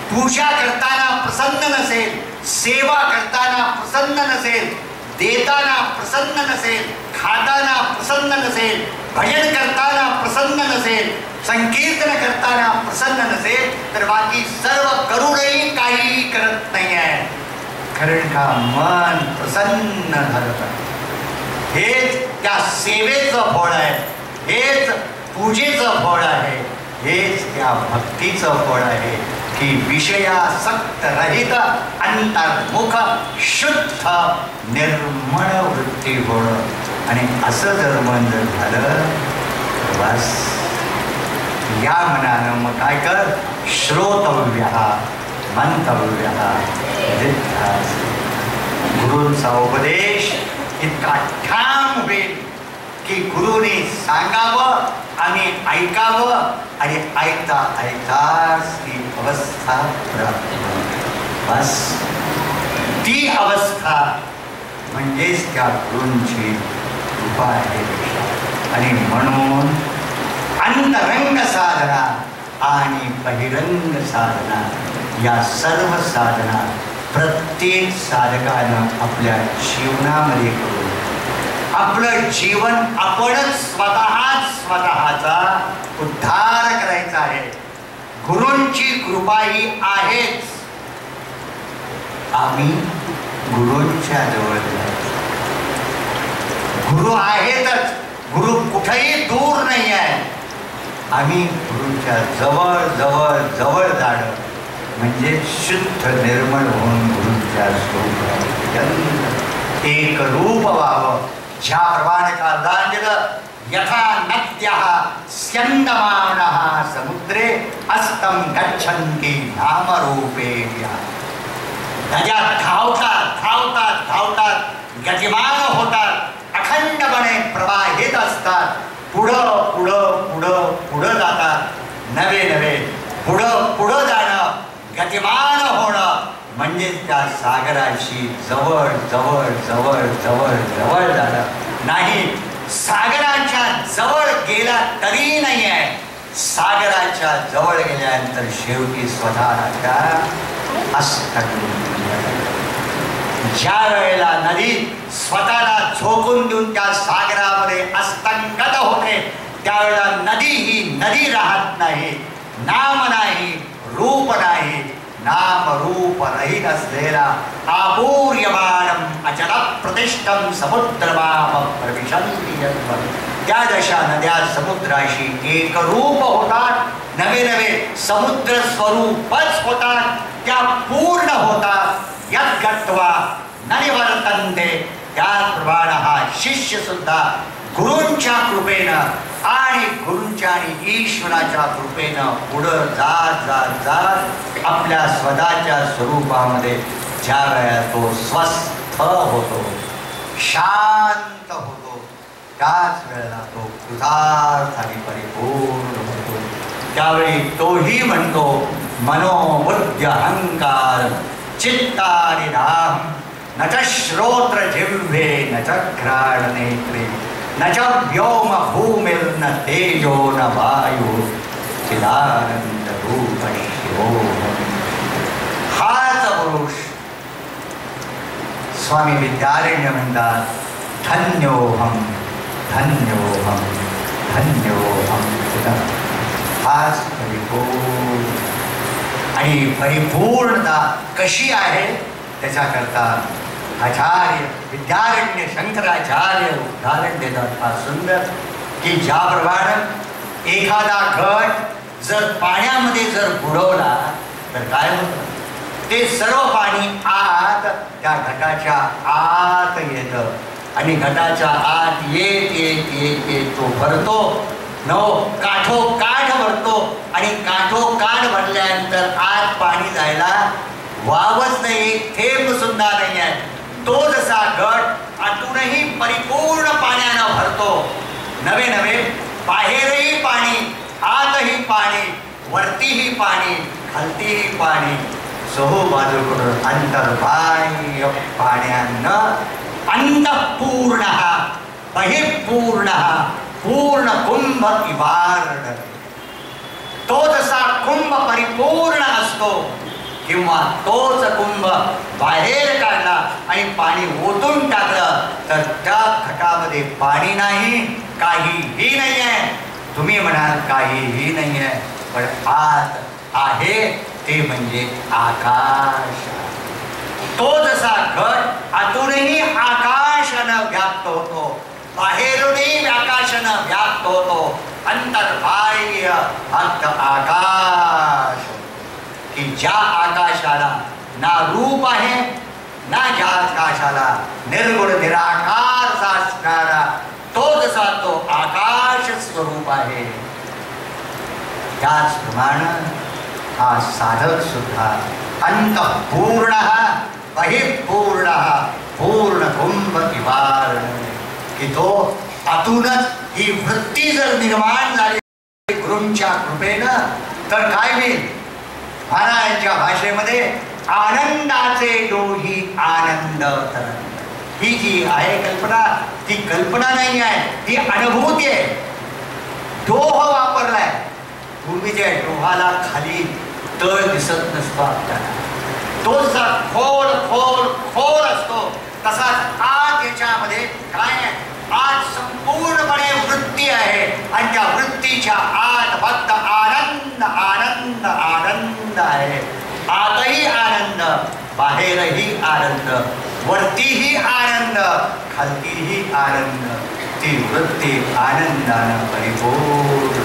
पूजा करताना प्रसन्न नसेल, सेवा करताना प्रसन्न नसेल, देताना प्रसन्न नसेल, खाताना प्रसन्न नसेल, भजन करताना प्रसन्न नसेल, संकीर्तन करताना प्रसन्न नसेल, तर बाकी सर्व करूनही काहीही करत नाही आहे. कारण का मन प्रसन्न झालं. हेच त्या सेवेचं फळ आहे, हेच पूजेचं फळ आहे, हेच त्या भक्तीचं फळ आहे की विषयासक्त रहित अंतर्मुख शुद्ध निर्मळ वृत्ती होणं. आणि असं जर मन जर झालं तर बस या मनानं मग काय कर, श्रोतव्य मंतव्य गुरूंचा उपदेश इतका ठाम होईल की गुरुने सांगावं, आम्ही ऐकावं आणि ऐकता ऐकताच ती अवस्था प्राप्त. बस ती अवस्था म्हणजेच त्या गुरूंची कृपा आहे. आणि म्हणून अंतरंग साधना आणि बहिरंग साधना या सर्व साधना प्रत्येक साधकानं आपल्या जीवनामध्ये करून आपलं जीवन आपणच स्वतःचा उद्धार करायचा आहे. गुरूंची कृपा ही आहेच. आम्ही गुरूंच्या जवळ जायचं. गुरु आहेतच, गुरु कुठेही दूर नाही आहे. आम्ही गुरूंच्या जवळ जवळ जवळ जाणं म्हणजे शुद्ध निर्मळ होऊन गुरूंच्या स्वरूपात एक रूप व्हावं. ज्याप्रमाणे अर्धांजल यथा नद्यः स्यन्दमानः समुद्रे अस्तं गच्छन्ति नामरूपेभ्यः. नद्या धावतात धावतात धावतात गतिमान होतात, अखंडपणे प्रवाहित असतात, पुढं पुढं पुढं पुढं जातात. नवे नवे पुढं पुढं जाणं, गतिमान होणं म्हणजे त्या सागराशी जवळ जवळ जवळ जवळ जवळ जाणं नाही. सागराच्या जवळ गेला तरी नाही आहे, सागराच्या जवळ गेल्यानंतर शेवटी स्वतःच्या ज्या वेळेला नदी स्वतःला झोकून देऊन त्या सागरामध्ये अस्तंगत होते, त्यावेळेला नदी ही नदी राहत नाही. नाम नाही, रूप नाही, नाम रूप रहित असलेला आपूर्यमानम अचल प्रतिष्ठम समुद्रमाप प्रविशन्ति यद्वत्. त्या दशा नद्या समुद्राशी एक रूप होतात, नवे नवे समुद्र स्वरूपच होतात, त्या पूर्ण होतात. यद् गत्वा न निवर्तन्ते त्याचप्रमाणे हा शिष्य सुद्धा गुरूंच्या कृपेनं आणि गुरूंच्या आणि ईश्वराच्या कृपेनं पुढं जात जात जात आपल्या स्वतःच्या स्वरूपामध्ये ज्या वेळा तो स्वस्थ होतो, शांत होतो, त्याच वेळेला तो कृतार्थ आणि परिपूर्ण होतो. त्यावेळी तोही म्हणतो मनोबुद्धी अहंकार चित्तानि राम न च श्रोत्र जिह्वे न च घ्राण नेत्रे न च व्योम भूमिर्न तेजो न वायु चिदानंद रूप शिवोहम. हाच पुरुष स्वामी विद्यारण्य म्हणतात धन्योहम धन्योहम धन्योहम. हाच परिपूर्ण. आणि परिपूर्णता कशी आहे त्याच्याकरता आचार्य विद्यारण्य शंकराचार्य उदाहरण देतात फार सुंदर, की ज्याप्रमाणे एखादा घट जर पाण्यामध्ये जर बुडवला तर काय होतं, ते सर्व पाणी आत त्या घटाच्या आत येतं आणि घटाच्या आत येत येत येत येत तो भरतो, काठोकाठ भरतो आणि काठोकाठ भरल्यानंतर आत पाणी जायला वावच नाही, एक थेंब सुद्धा नाही आहे. तो जसा घट आतूनही परिपूर्ण पाण्यानं भरतो, नवे नवे बाहेरही पाणी, आतही पाणी, वरतीही पाणी, खालतीही पाणी, सहो बाजूकडून अंतर्बाह्य पाण्यानं अंतःपूर्ण बहिःपूर्ण पूर्ण कुंभ इवार्ण. तो जसा कुंभ परिपूर्ण असतो किंवा तोच कुंभ बाहेर काढला आणि पाणी ओतून टाकलं तर त्या घटामध्ये पाणी नाही, काहीही नाही आहे. तुम्ही म्हणाल काहीही नाही आहे, पण आत आहे ते म्हणजे आकाश. तो जसा घट आतूनही आकाशानं व्याप्त होतो, बाहेरूनही आकाशानं व्याप्त होतो, अंतर्बाह्य फक्त आकाश. की ज्या आकाशाला ना रूप आहे ना ज्या आकाशाला निर्गुण निराकार असणारा तो जसा तो आकाश स्वरूप आहे, त्याचप्रमाणे हा साधक सुद्धा अंतःपूर्ण बहिःपूर्ण पूर्ण कुंभ इवार्ण. की तो आतूनच ही वृत्ती जर निर्माण झाली गुरूंच्या कृपेनं तर काय होईल, महाराजांच्या भाषेमध्ये आनंदाचे डोही आनंद तरंग. ही जी आहे कल्पना ती कल्पना नाही आहे, ती अनुभूती आहे. डोह वापरलाय, पूर्वीच्या डोहाला खाली तळ दिसत नसतो आपल्याला, तो जसा खोल खोल खोल असतो तसाच आत याच्यामध्ये काय आहे, आज संपूर्णपणे वृत्ती आहे आणि त्या वृत्तीच्या आत फक्त आनंद आनंद आनंद आहे. आतही आनंद, बाहेरही आनंद, वरतीही आनंद, खालतीही आनंद. ती वृत्ती आनंदानं परिपूर्ण.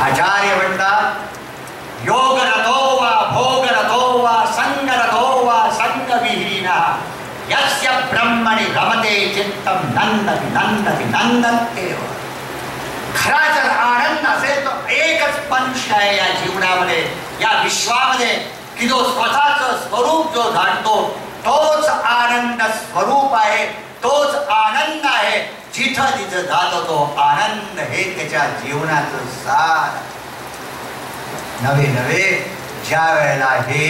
आचार्य म्हणतात योगरतो वा भोगरतो वा संगरतो वा संगविहीना यस्य ब्रह्मणि रमते चित्तम नंदति नंदति नंदत्येव. खरा जर आनंद असेल तो एकच पंच आहे या जीवनामध्ये, या विश्वामध्ये, की जो स्वतःचं स्वरूप जो जाणतो तोच आनंद स्वरूप आहे, तोच आनंद आहे. जिथं जिथं जातो तो आनंद हे त्याच्या जीवनाचं सार. नवे नवे ज्या वेळेला हे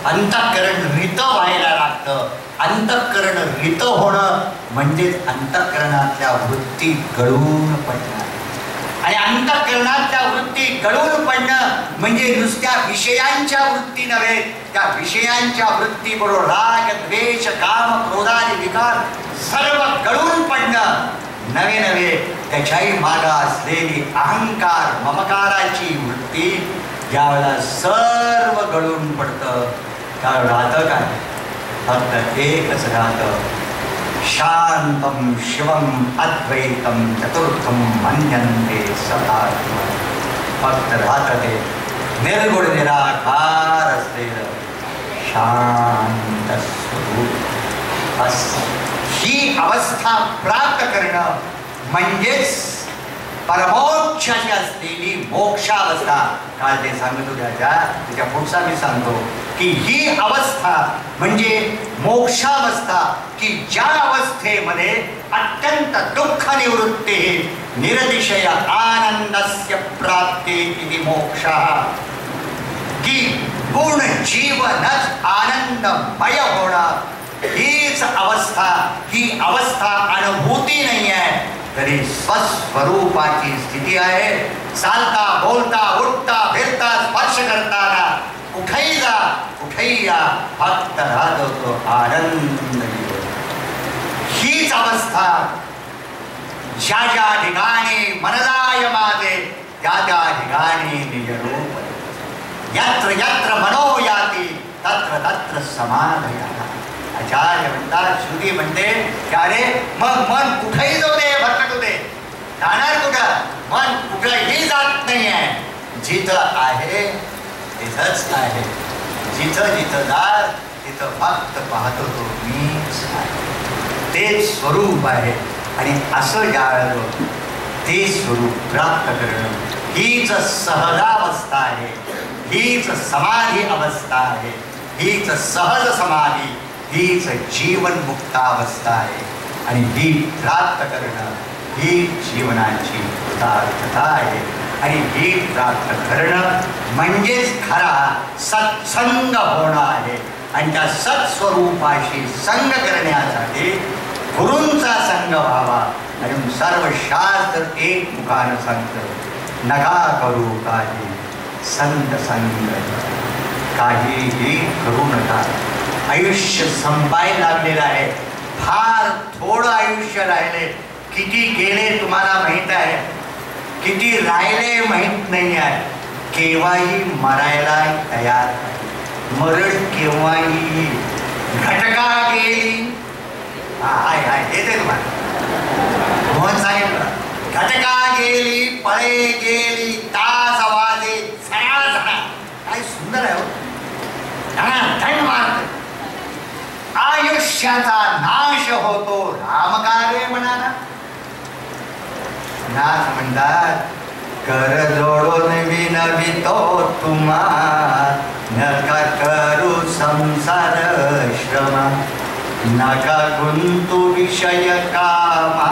अंतःकरण रित व्हायला लागतं, अंतःकरण रित होणं म्हणजेच अंतःकरणातल्या वृत्ती गळून पडणं. आणि अंतःकरणातल्या वृत्ती गळून पडणं म्हणजे नुसत्या विषयांच्या वृत्ती नव्हे, त्या विषयांच्या वृत्तीबरोबर राग द्वेष काम क्रोधादी विकार सर्व गळून पडणं. नवे नवे त्याच्याही मागे असलेली अहंकार ममकाराची वृत्ती ज्यावेळेला सर्व गळून पडतं त्यावेळेला राहतं काय, फक्त एकच राहतं, शांतम शिवम अद्वैतम चतुर्थम मन्यन्ते सदात्मा. फक्त राहतं ते निर्गुण निराकार असलेलं शांत स्वरूप. ही अवस्था प्राप्त करणं म्हणजेच परमोक्षाची असलेली मोक्षावस्था. काल ते सांगत होत्या त्याच्या पुढचा मी सांगतो की ही अवस्था म्हणजे मोक्षावस्था, की ज्या अवस्थेमध्ये अत्यंत दुःख निवृत्ती निरतिशय आनंदस्य प्राप्ती इति मोक्षः, की पूर्ण जीवनच आनंदमय होणं हीच अवस्था. ही अवस्था अनुभूती नाही आहे तरी स्वस्वरूपाची स्थिती आहे. चालता बोलता उठता फिरता स्पर्श करताना कुठेही जा कुठेही या फक्त राहतो तो आनंद. हीच अवस्था ज्या ज्या ठिकाणी मनदाय माझे त्या त्या ठिकाणी निजरूप. यत्र यत्र मनो याती तत्र तत्र समाधया. आचार्य म्हणतात, श्रुती म्हणते की अरे मग मन कुठेही जाऊ दे, भरकटू दे, जाणार कुठं? मन कुठेही जात नाही आहे. जिथं आहे तिथंच आहे. जिथं जिथं जात तिथं फक्त पाहतो तो मीच आहे. तेच स्वरूप आहे. आणि असं ज्यावेळेला ते स्वरूप प्राप्त करणं हीच सहजावस्था आहे. हीच समाधी अवस्था आहे. हीच सहज समाधी, हीच जीवनमुक्तावस्था आहे. आणि ही प्राप्त करणं ही जीवनाची कृतार्थता आहे. आणि ही प्राप्त करणं म्हणजेच खरा सत्संग होणं आहे. आणि त्या सत्स्वरूपाशी संग करण्यासाठी गुरूंचा संग व्हावा. आणि सर्व शास्त्र एक मुखानं सांगतं, नका करू काही संग संग, काहीही करू नका. आयुष्य संपायला लागलेलं आहे. फार थोडं आयुष्य राहिले. किती गेले तुम्हाला माहीत आहे, किती राहिले माहीत नाही आहे. केव्हाही मरायला तयार आहे. मरण केव्हाही. घटका गेली, हाय हाय येते तुम्हाला मोहन सांगितलं, घटका गेली पळे गेली तास वाजे सया झाला. काय सुंदर आहे. धन मारते. आयुष्याचा नाश होतो रामकार्य म्हणाला. नाथ म्हणतात, कर जोडून विनवितो तुम्हा, नका करू संसार श्रम, नका गुंतू विषय कामा,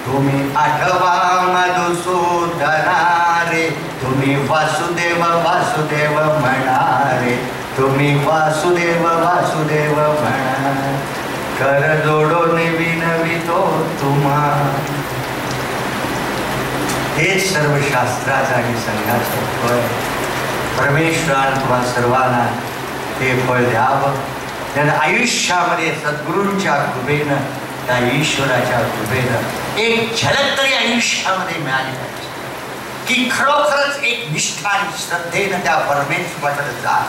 तुम्ही आठवा मधुसूदना रे, तुम्ही वासुदेव वासुदेव म्हणारे, तुम्ही वासुदेव वासुदेव म्हणा. कर जोडून विनवितो तुम्हा. हेच सर्व शास्त्राचं आणि संघाचं फळ. परमेश्वरानं तुम्हा सर्वांना ते फळ द्यावं. त्यानं आयुष्यामध्ये सद्गुरूंच्या कृपेनं, त्या ईश्वराच्या कृपेनं एक झलक तरी आयुष्यामध्ये मिळाली पाहिजे, की खरोखरच एक निष्ठा आणि श्रद्धेनं त्या परमेश्वराकडे जा.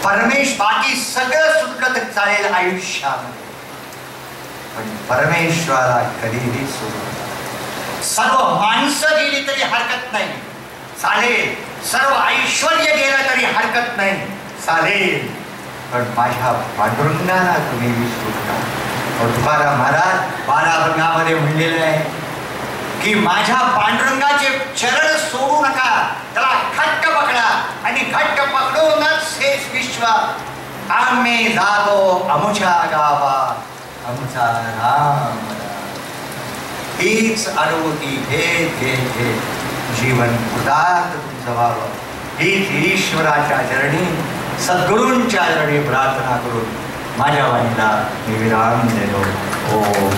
बाकी सगळं सुटलं तर चालेल आयुष्यामध्ये, पण परमेश्वराला कधीही सोडू नका. सर्व माणसं गेली तरी हरकत नाही, चालेल. सर्व ऐश्वर गेलं तरी हरकत नाही, चालेल. पण माझ्या पांडुरंगाला तुम्ही विसरू नका. तुकाराम महाराज 12 अभंगामध्ये म्हणलेलं आहे की माझ्या पांडुरंगाचे चरण सोडू नका, त्याला घट्ट पकडा. आणि घट्ट पकडूनच हे विश्व आम्ही जातो अमुच्या गावा, आमचा राम. हीच अनुभूती घेत घेत घेत जीवन उदात तुमचं व्हावं. हीच ईश्वराच्या चरणी, सद्गुरूंच्या चरणी प्रार्थना करून माझ्या वाणीला मी विराम देतो. ओम.